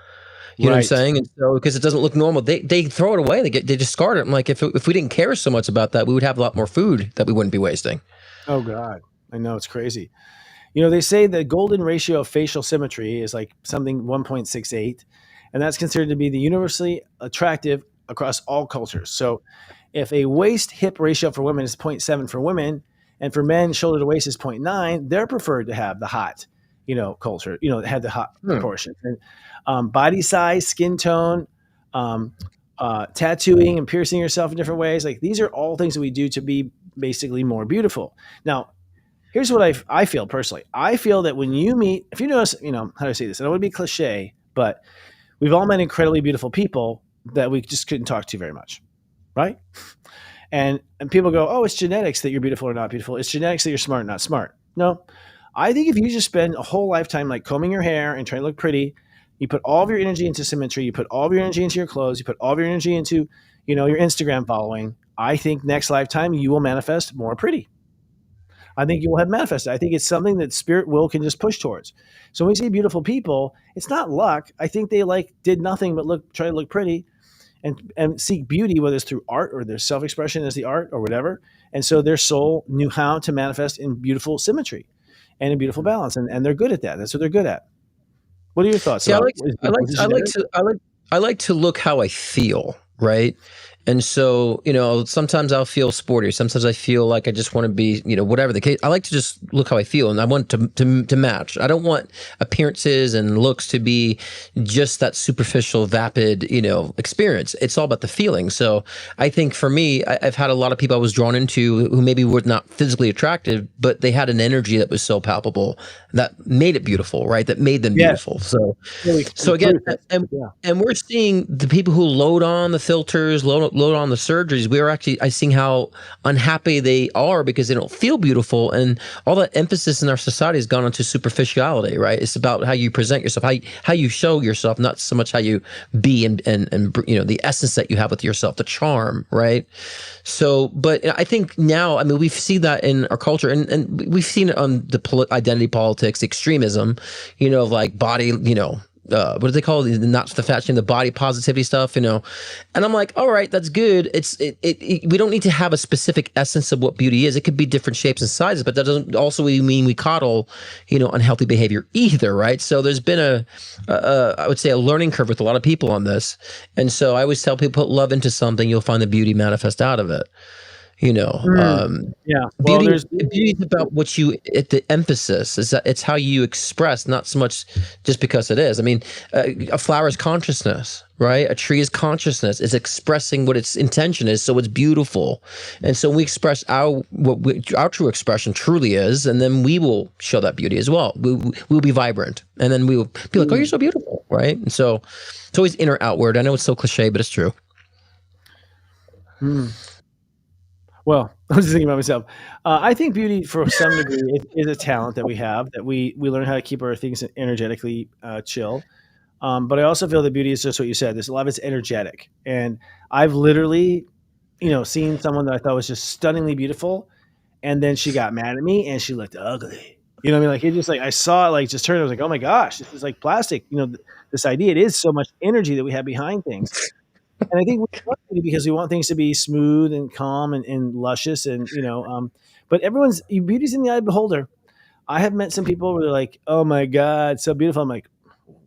You know what I'm saying? And so, because it doesn't look normal, they throw it away. They discard it. I'm like, if we didn't care so much about that, we would have a lot more food that we wouldn't be wasting. Oh God, I know, it's crazy. They say the golden ratio of facial symmetry is like something 1.68, and that's considered to be the universally attractive across all cultures. So if a waist-hip ratio for women is 0.7 for women, and for men, shoulder to waist is 0.9, they're preferred to have the hot, culture, have the hot proportion. And body size, skin tone, tattooing and piercing yourself in different ways. Like these are all things that we do to be basically more beautiful. Now, here's what I feel personally. I feel that when you meet, if you notice, how do I say this? I don't want to be cliche, but we've all met incredibly beautiful people that we just couldn't talk to very much, right? And people go, oh, it's genetics that you're beautiful or not beautiful. It's genetics that you're smart or not smart. No, I think if you just spend a whole lifetime like combing your hair and trying to look pretty, you put all of your energy into symmetry, you put all of your energy into your clothes, you put all of your energy into, your Instagram following, I think next lifetime you will manifest more pretty. I think you will have manifested. I think it's something that spirit will can just push towards. So when we see beautiful people, it's not luck. I think they did nothing but try to look pretty and seek beauty, whether it's through art or their self-expression as the art or whatever. And so their soul knew how to manifest in beautiful symmetry. and a beautiful balance, and they're good at that. That's what they're good at. What are your thoughts See, about? I like to look how I feel, right? And so, sometimes I'll feel sporty. Sometimes I feel like I just want to be, whatever the case. I like to just look how I feel, and I want to match. I don't want appearances and looks to be just that superficial, vapid, experience. It's all about the feeling. So I think for me, I've had a lot of people I was drawn into who maybe were not physically attractive, but they had an energy that was so palpable that made it beautiful, right? That made them beautiful. So, again, and we're seeing the people who load on the filters, load on the surgeries. I seeing how unhappy they are because they don't feel beautiful, and all that emphasis in our society has gone into superficiality, right? It's about how you present yourself, how you show yourself, not so much how you be and the essence that you have with yourself, the charm, right? So, but I think now, we see that in our culture, and we've seen it on the identity politics, extremism, like body, what do they call it? Not the fat shame, the body positivity stuff, And I'm like, all right, that's good. We don't need to have a specific essence of what beauty is. It could be different shapes and sizes, but that doesn't also mean we coddle, unhealthy behavior either, right? So there's been I would say a learning curve with a lot of people on this. And so I always tell people, put love into something, you'll find the beauty manifest out of it. Beauty is about the emphasis is that it's how you express, not so much just because it is. A flower is consciousness, right? A tree is consciousness. It's expressing what its intention is, so it's beautiful. And so we express our true expression truly is, and then we will show that beauty as well. We'll be vibrant, and then we will be like, "Oh, you're so beautiful," right? And so it's always inner outward. I know it's so cliche, but it's true. Well, I was just thinking about myself. I think beauty, for some degree, is a talent that we have, that we learn how to keep our things energetically chill. But I also feel that beauty is just what you said. There's a lot of it's energetic. And I've literally, seen someone that I thought was just stunningly beautiful, and then she got mad at me and she looked ugly. You know what I mean? Like, it just, like, I saw it, like, just turn. I was like, oh my gosh, this is like plastic. This idea, it is so much energy that we have behind things. And I think we want beauty because we want things to be smooth and calm and luscious, and but beauty's in the eye of the beholder. I have met some people where they're like, "Oh my God, so beautiful." I'm like,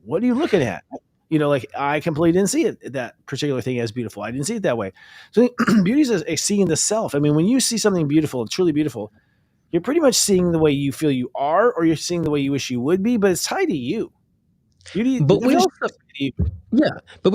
"What are you looking at?" Like, I completely didn't see it, that particular thing, as beautiful. I didn't see it that way. So beauty is a seeing the self. When you see something beautiful, truly beautiful, you're pretty much seeing the way you feel you are, or you're seeing the way you wish you would be, but it's tied to you. Beauty, but we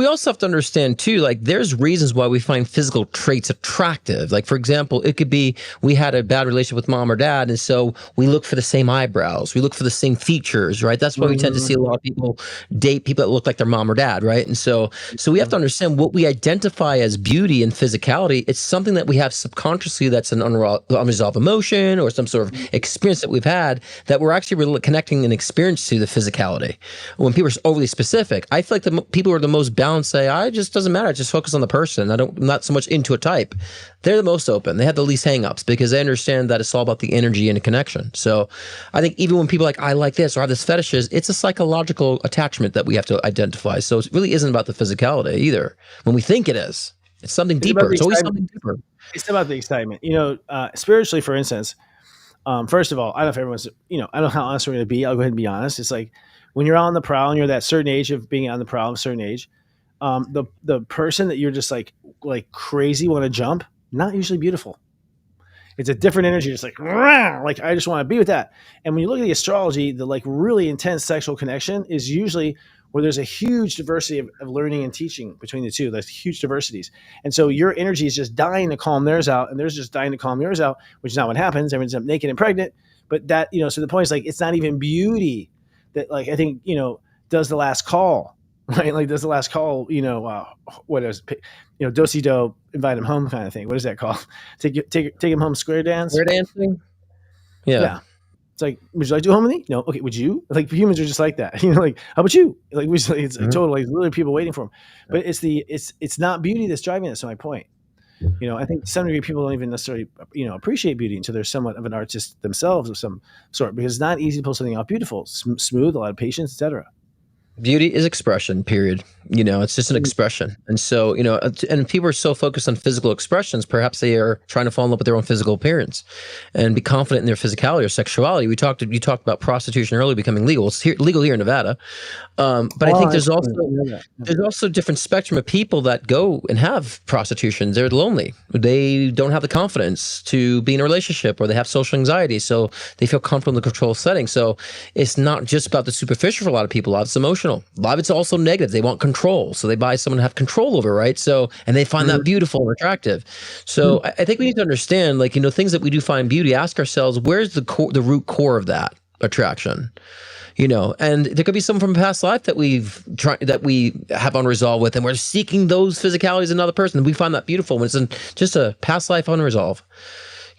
also have to understand too, like, there's reasons why we find physical traits attractive. Like, for example, it could be we had a bad relationship with mom or dad, and so we look for the same eyebrows, we look for the same features, right? That's why we tend to see a lot of people date people that look like their mom or dad, right? And so we have to understand what we identify as beauty and physicality. It's something that we have subconsciously, that's an unresolved emotion or some sort of experience that we've had, that we're actually connecting an experience to the physicality. When people are overly specific, I feel like the people who are the most balanced say, "I just doesn't matter. I just focus on the person. I'm not so much into a type." They're the most open. They have the least hangups because they understand that it's all about the energy and the connection. So I think even when people are like, "I like this," or "have this fetishes," it's a psychological attachment that we have to identify. So it really isn't about the physicality either. When we think it is, it's something deeper. It's always something deeper. It's about the excitement. Spiritually, for instance, first of all, I don't know if everyone's, I don't know how honest we're going to be. I'll go ahead and be honest. It's like, when you're on the prowl and you're that certain age of being on the prowl, a certain age, the person that you're just like crazy want to jump, not usually beautiful. It's a different energy. It's like I just want to be with that. And when you look at the astrology, the like really intense sexual connection is usually where there's a huge diversity of learning and teaching between the two. There's huge diversities. And so your energy is just dying to calm theirs out, and theirs just dying to calm yours out, which is not what happens. Everyone's up naked and pregnant. But that, so the point is, like, it's not even beauty that, like, I think, does the last call, right? Like, does the last call, what is, do-si-do, invite him home kind of thing. What is that called? Take him home, square dance? Square dancing? Yeah. It's like, would you like to go home with me? No. Okay. Would you? Like, humans are just like that. Like, how about you? Like, it's totally literally people waiting for him. But it's not beauty that's driving us, to my point. I think to some degree people don't even necessarily, appreciate beauty until they're somewhat of an artist themselves of some sort, because it's not easy to pull something out beautiful, smooth, a lot of patience, etc. Beauty is expression, period. It's just an expression. And so, and people are so focused on physical expressions, perhaps they are trying to fall in love with their own physical appearance and be confident in their physicality or sexuality. You talked about prostitution earlier becoming legal. It's legal here in Nevada. But I think there's also different spectrum of people that go and have prostitution. They're lonely. They don't have the confidence to be in a relationship, or they have social anxiety. So they feel comfortable in the control setting. So it's not just about the superficial for a lot of people. A lot of it's emotional. A lot of it's also negative. They want control. So they buy someone to have control over, right? So, and they find that beautiful and attractive. So I think we need to understand, things that we do find beauty, ask ourselves, where's the root core of that attraction? And there could be someone from a past life that we have unresolved with, and we're seeking those physicalities in another person. We find that beautiful when it's just a past life unresolved.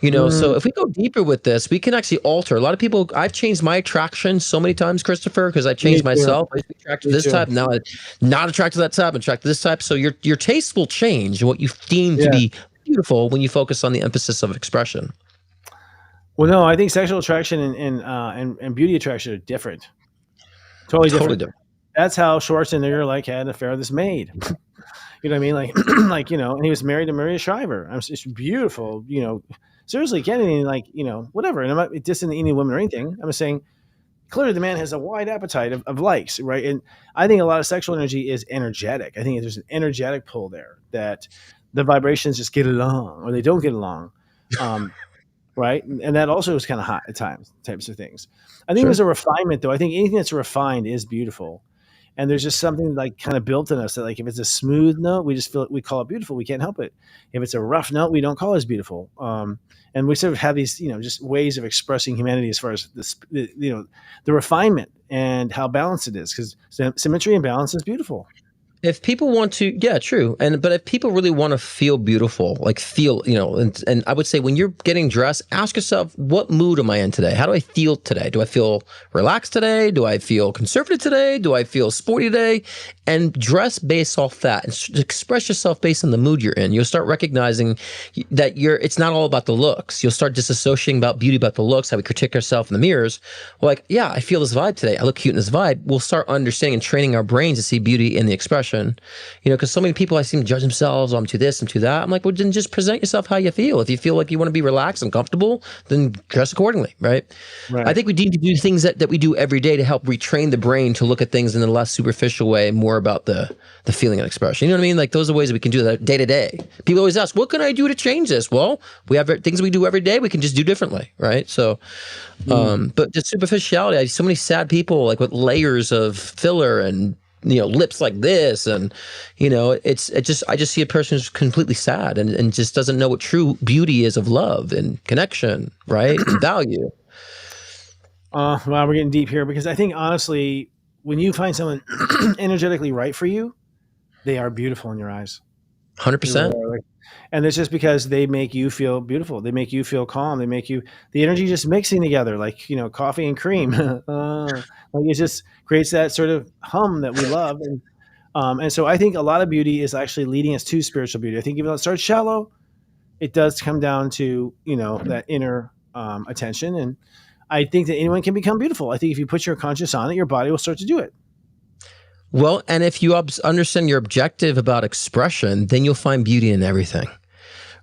So if we go deeper with this, we can actually alter. A lot of people, I've changed my attraction so many times, Christopher, because I changed myself. I used to be attracted to this type. Now I'm not attracted to that type. I'm attracted to this type. So your taste will change, what you deem to be beautiful, when you focus on the emphasis of expression. Well, no, I think sexual attraction and beauty attraction are different. Totally different. That's how Schwarzenegger had an affair with this maid. You know what I mean? And he was married to Maria Shriver. It's beautiful, Seriously, Kennedy, whatever. And I'm not dissing any woman or anything. I'm just saying, clearly the man has a wide appetite of likes, right? And I think a lot of sexual energy is energetic. I think there's an energetic pull there that the vibrations just get along, or they don't get along, right? And that also is kind of hot at times, types of things. I think there's a refinement, though. I think anything that's refined is beautiful. And there's just something kind of built in us that if it's a smooth note, we call it beautiful. We can't help it. If it's a rough note, we don't call it as beautiful. And we sort of have these, just ways of expressing humanity as far as the refinement and how balanced it is, because symmetry and balance is beautiful. If people want to, true. But if people really want to feel beautiful, and I would say when you're getting dressed, ask yourself, what mood am I in today? How do I feel today? Do I feel relaxed today? Do I feel conservative today? Do I feel sporty today? And dress based off that, and express yourself based on the mood you're in. You'll start recognizing that it's not all about the looks. You'll start disassociating about beauty about the looks, how we critique ourselves in the mirrors. I feel this vibe today. I look cute in this vibe. We'll start understanding and training our brains to see beauty in the expression. Because so many people I see them judge themselves. I'm to this, I'm to that. I'm like, well, then just present yourself how you feel. If you feel like you want to be relaxed and comfortable, then dress accordingly, right? I think we need to do things that we do every day to help retrain the brain to look at things in a less superficial way, more about the feeling and expression. You know what I mean? Those are ways that we can do that day to day. People always ask, what can I do to change this? Well, we have things we do every day. We can just do differently, right? So, but the superficiality, I see so many sad people with layers of filler and lips like this, and I just see a person who's completely sad and just doesn't know what true beauty is of love and connection, right? And value. Well, we're getting deep here, because I think honestly, when you find someone energetically right for you, they are beautiful in your eyes. 100%. And it's just because they make you feel beautiful. They make you feel calm. They make you, the energy just mixing together, coffee and cream. It just creates that sort of hum that we love. And so I think a lot of beauty is actually leading us to spiritual beauty. I think even though it starts shallow, it does come down to, that inner attention. And I think that anyone can become beautiful. I think if you put your conscious on it, your body will start to do it. Well, and if you understand your objective about expression, then you'll find beauty in everything.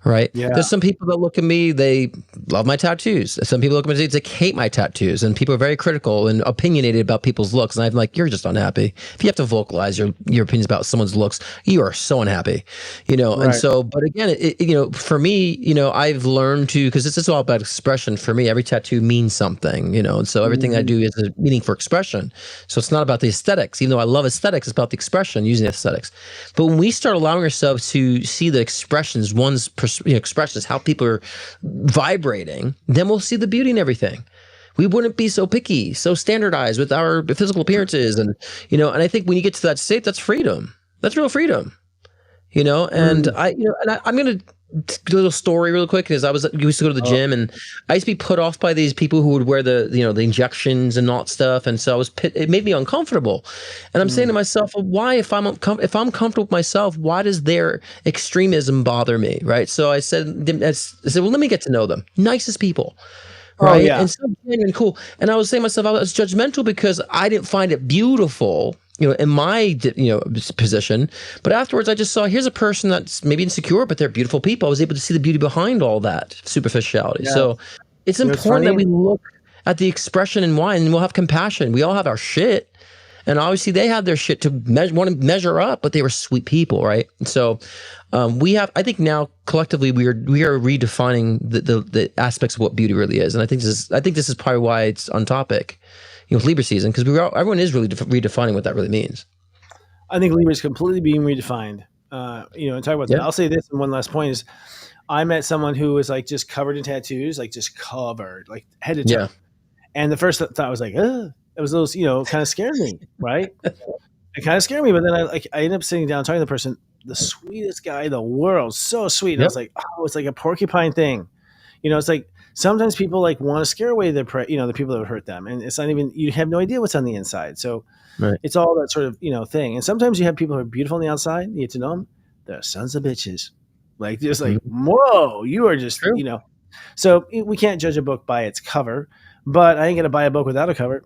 Right? Yeah. There's some people that look at me, they love my tattoos. Some people look at me, they hate my tattoos. And people are very critical and opinionated about people's looks. And I'm like, you're just unhappy. If you have to vocalize your opinions about someone's looks, you are so unhappy. Right. And so, but again, for me, I've learned to, because this is all about expression for me. Every tattoo means something, and so everything I do is a meaning for expression. So it's not about the aesthetics. Even though I love aesthetics, it's about the expression, using the aesthetics. But when we start allowing ourselves to see the expressions, expressions, how people are vibrating, then we'll see the beauty in everything. We wouldn't be so picky, so standardized with our physical appearances, and and I think when you get to that state, that's freedom. That's real freedom. And I'm gonna do a little story real quick, because we used to go to the gym, and I used to be put off by these people who would wear the the injections and all that stuff, and so it made me uncomfortable. And I'm saying to myself, well, why, if I'm comfortable with myself, why does their extremism bother me, right? So I said, well, let me get to know them. Nicest people. Right. And so genuine and cool. And I was saying to myself, I was judgmental because I didn't find it beautiful in my position. But afterwards, I just saw here's a person that's maybe insecure, but they're beautiful people. I was able to see the beauty behind all that superficiality. Yeah. So it's You know, it's important that funny. we look at the expression and why, and we'll have compassion. We all have our shit. And obviously they had their shit to want to measure up, but they were sweet people, right? And so I think now collectively we are redefining the aspects of what beauty really is. And I think this is probably why it's on topic, with Libra season, because everyone is really redefining what that really means. I think Libra is completely being redefined. And talk about that. I'll say this, and one last point is, I met someone who was like just covered in tattoos, like just covered, like head to toe. Yeah. And the first thought was like, ugh. It was those, kind of scared me, right? It kind of scared me, but then I ended up sitting down talking to the person, the sweetest guy in the world, so sweet. And I was like, oh, it's like a porcupine thing. It's like sometimes people like want to scare away the people that would hurt them, and it's not even, you have no idea what's on the inside. So it's all that sort of thing. And sometimes you have people who are beautiful on the outside, you get to know them, they're sons of bitches, like just like whoa, you are just So we can't judge a book by its cover. But I ain't gonna buy a book without a cover.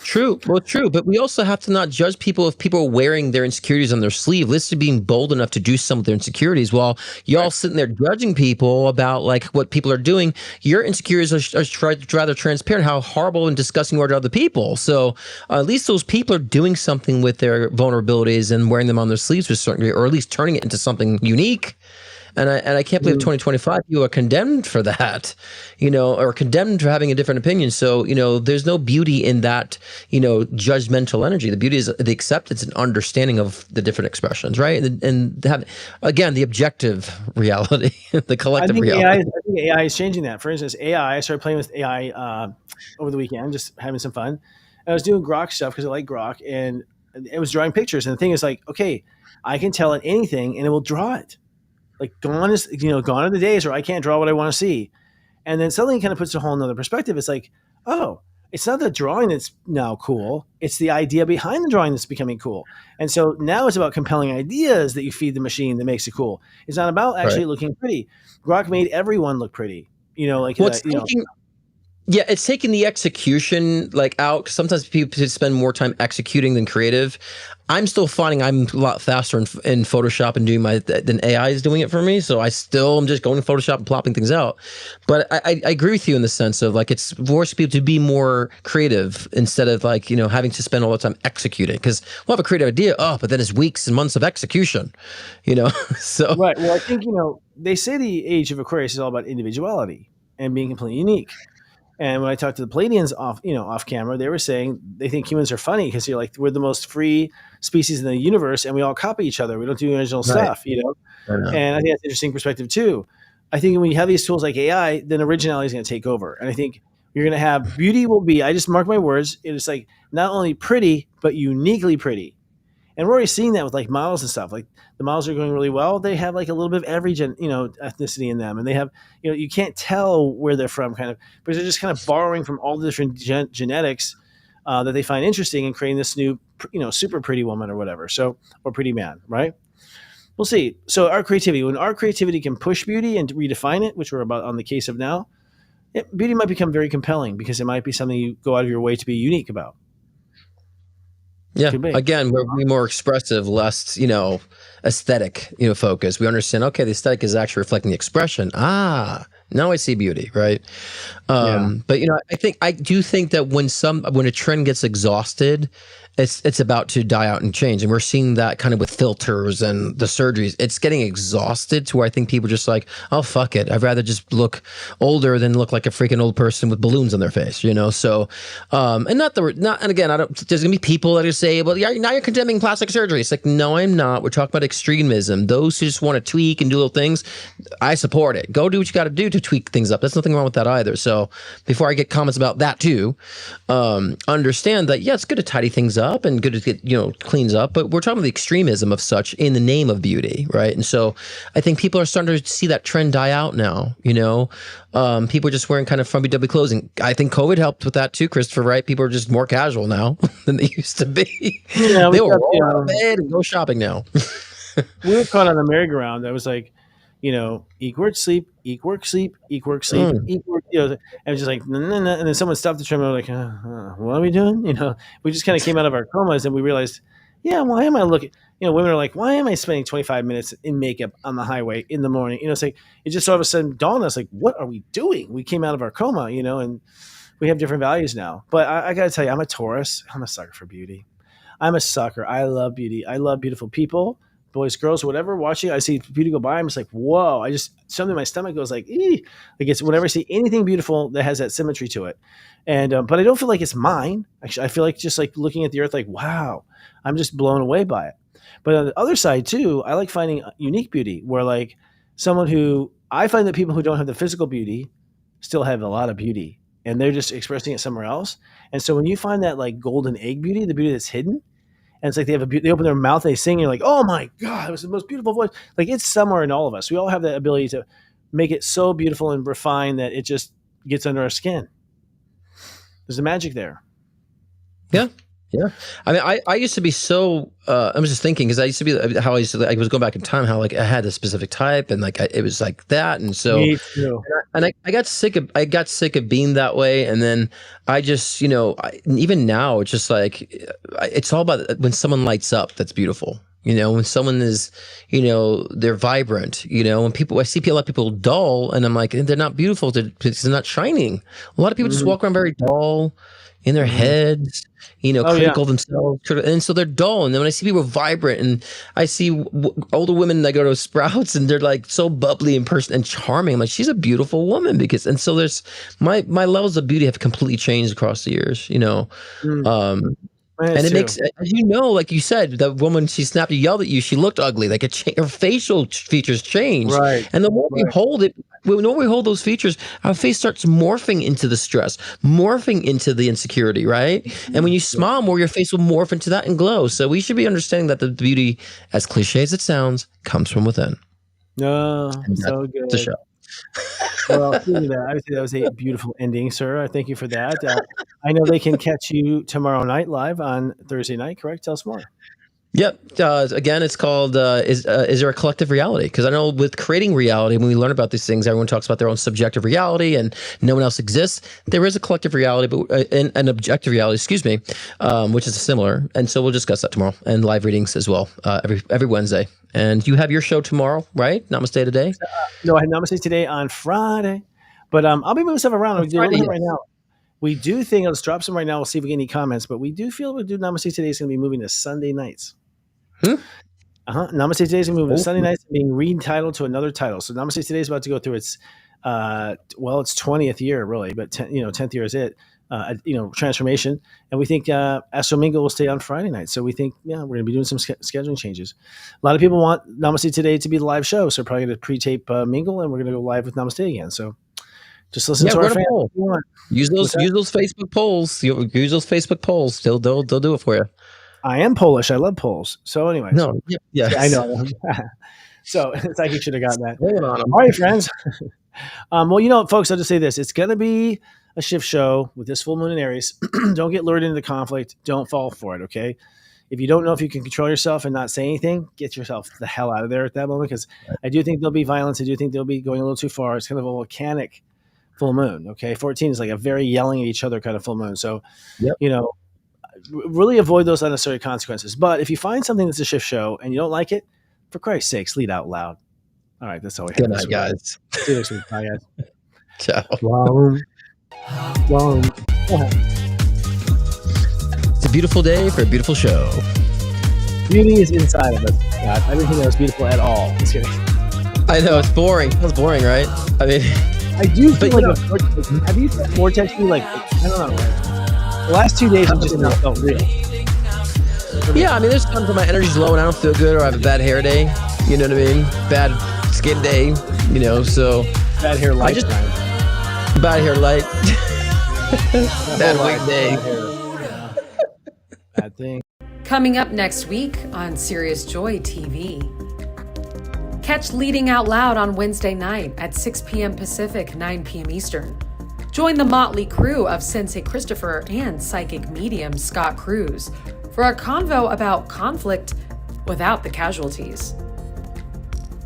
True. Well, true. But we also have to not judge people if people are wearing their insecurities on their sleeve. Let's being bold enough to do some of their insecurities while y'all sitting there judging people about like what people are doing. Your insecurities are rather transparent, how horrible and disgusting you are to other people. So at least those people are doing something with their vulnerabilities and wearing them on their sleeves to a certain degree, or at least turning it into something unique. And I can't believe 2025 you are condemned for that, or condemned for having a different opinion. So, there's no beauty in that, judgmental energy. The beauty is the acceptance and understanding of the different expressions, right? And have, again, the objective reality, the collective reality. I think AI is changing that. For instance, I started playing with AI over the weekend, just having some fun. And I was doing Grok stuff because I like Grok, and it was drawing pictures. And the thing is like, okay, I can tell it anything and it will draw it. Like gone are the days where I can't draw what I want to see. And then suddenly it kind of puts a whole nother perspective. It's like, oh, it's not the drawing that's now cool. It's the idea behind the drawing that's becoming cool. And so now it's about compelling ideas that you feed the machine that makes it cool. It's not about actually looking pretty. Grok made everyone look pretty. It's taking the execution out. Sometimes people spend more time executing than creative. I'm still finding I'm a lot faster in Photoshop and doing than AI is doing it for me. So I'm just going to Photoshop and plopping things out. But I agree with you in the sense of like it's forcing people to be more creative instead of having to spend all the time executing, because we'll have a creative idea, but then it's weeks and months of execution, So right. Well, I think they say the age of Aquarius is all about individuality and being completely unique. And when I talked to the Palladians off camera, they were saying they think humans are funny because we're the most free species in the universe, and we all copy each other. We don't do original stuff, And I think that's an interesting perspective too. I think when you have these tools like AI, then originality is going to take over, and I think you're going to have beauty will be. I just mark my words. It is like not only pretty but uniquely pretty. And we're already seeing that with like models and stuff. Like the models are going really well. They have like a little bit of every ethnicity in them, and they have you can't tell where they're from, kind of, because they're just kind of borrowing from all the different genetics that they find interesting and creating this new super pretty woman or whatever. So, or pretty man, right? We'll see. So our creativity, when our creativity can push beauty and redefine it, which we're about on the case of now, beauty might become very compelling because it might be something you go out of your way to be unique about. Yeah. Again, we're more expressive, less, aesthetic, focus. We understand, okay, the aesthetic is actually reflecting the expression. Now I see beauty, right? But I do think that when a trend gets exhausted, it's about to die out and change. And we're seeing that kind of with filters and the surgeries. It's getting exhausted to where I think people are just like, oh, fuck it. I'd rather just look older than look like a freaking old person with balloons on their face, So, and again, there's gonna be people that are say, well, now you're condemning plastic surgery. It's like, no, I'm not. We're talking about extremism. Those who just want to tweak and do little things, I support it. Go do what you got to do to tweak things up. There's nothing wrong with that either. So before I get comments about that too, understand that, it's good to tidy things up and good to get, cleans up, but we're talking about the extremism of such in the name of beauty, right? And so I think people are starting to see that trend die out now, people are just wearing kind of frumpy-dubby clothes, and I think COVID helped with that too, Christopher, right? People are just more casual now than they used to be. Yeah, they will roll out of bed and go shopping now. We were caught on the merry-go-round. I was like, eat, work, sleep, eat, work, sleep, eat, work, sleep, eat, work. And it was just like, no, no, no. And then someone stopped the treadmill, like, what are we doing? We just kind of came out of our comas and we realized, yeah, why am I looking? Women are like, why am I spending 25 minutes in makeup on the highway in the morning? It's like, it just all of a sudden dawned on us, like, what are we doing? We came out of our coma, and we have different values now. But I got to tell you, I'm a Taurus. I'm a sucker for beauty. I'm a sucker. I love beauty. I love beautiful people, boys, girls, whatever. Watching, I see beauty go by. I'm just like, whoa! Something in my stomach goes like, like it's whenever I see anything beautiful that has that symmetry to it. And but I don't feel like it's mine. Actually, I feel like just like looking at the earth, like, wow, I'm just blown away by it. But on the other side too, I like finding unique beauty, where like someone who I find that people who don't have the physical beauty still have a lot of beauty. And they're just expressing it somewhere else. And so when you find that like golden egg beauty, the beauty that's hidden, and it's like they open their mouth, they sing, and you're like, oh my God, it was the most beautiful voice. Like it's somewhere in all of us. We all have that ability to make it so beautiful and refined that it just gets under our skin. There's a magic there. Yeah. Yeah. I mean, I used to be so, I was just thinking, because I used to be how I was going back in time, how like I had a specific type and like it was like that. And so, Me too. and I got sick of being that way. And then I just, even now it's just like, it's all about when someone lights up, that's beautiful. When someone is, they're vibrant, when I see a lot of people dull and I'm like, they're not beautiful because they're not shining. A lot of people just walk around very dull in their heads, critical themselves. And so they're dull. And then when I see people vibrant and I see older women that go to Sprouts and they're like so bubbly in person and charming, I'm like, she's a beautiful woman and so there's my levels of beauty have completely changed across the years, and it makes, like you said, the woman, she snapped, yelled at you, she looked ugly, like her facial features changed. Right. And the more we hold it, when we hold those features, our face starts morphing into the stress, morphing into the insecurity, right? And when you smile more, your face will morph into that and glow. So we should be understanding that the beauty, as cliche as it sounds, comes from within. No, so good. The show. Well, I would say that was a beautiful ending, sir. I thank you for that. I know they can catch you tomorrow night live on Thursday night, correct? Tell us more. Yep. Again, it's called is there a collective reality? Because I know with creating reality, when we learn about these things, everyone talks about their own subjective reality and no one else exists. There is a collective reality, but an objective reality, which is similar. And so we'll discuss that tomorrow, and live readings as well every Wednesday. And you have your show tomorrow, right? Namaste today. No, I have Namaste today on Friday, but I'll be moving stuff around. We do it right now. We do think, let's drop some right now. We'll see if we get any comments, but we do feel we do Namaste today is going to be moving to Sunday nights. Namaste today is going to move to Sunday nights, being retitled to another title. So Namaste today is about to go through its, its 20th year really, but 10th year is it. Transformation, and we think Astro Mingle will stay on Friday night. So we think, we're going to be doing some scheduling changes. A lot of people want Namaste today to be the live show, so we're probably going to pre-tape Mingle, and we're going to go live with Namaste again. So just listen to our fans. Use those Facebook polls. Use those Facebook polls. They'll do it for you. I am Polish. I love Poles. So anyway, yes. I know. So Psychic should have gotten that. All right, friends. Well, folks, I'll just say this: it's going to be a shift show with this full moon in Aries. Don't get lured into the conflict. Don't fall for it. Okay. If you don't know if you can control yourself and not say anything, get yourself the hell out of there at that moment. Because I do think there'll be violence. I do think they'll be going a little too far. It's kind of a volcanic full moon. Okay. 14 is like a very yelling at each other kind of full moon. So, really avoid those unnecessary consequences. But if you find something that's a shift show and you don't like it, for Christ's sakes, lead out loud. All right. That's all we have. Good night, guys. See you next week. Bye, guys. Ciao. Wow. It's a beautiful day for a beautiful show. Beauty is inside of us. Not everything else beautiful at all. Just kidding. I know, it's boring. That's boring, right? I mean, I do feel like a vortex. Have you vortex me? Like, I don't know. The last 2 days have just not felt real. Yeah, I mean, there's times when my energy's low and I don't feel good, or I have a bad hair day. You know what I mean? Bad skin day. So bad hair light. Bad hair light. Bad wig day. Bad thing. Coming up next week on Serious Joy TV. Catch Leading Out Loud on Wednesday night at 6 p.m. Pacific, 9 p.m. Eastern. Join the motley crew of Sensei Christopher and psychic medium Scott Cruz for a convo about conflict without the casualties.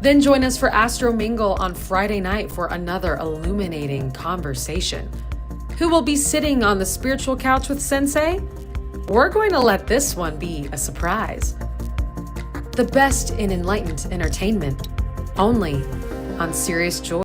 Then join us for Astro Mingle on Friday night for another illuminating conversation. Who will be sitting on the spiritual couch with Sensei? We're going to let this one be a surprise. The best in enlightened entertainment, only on Serious Joy.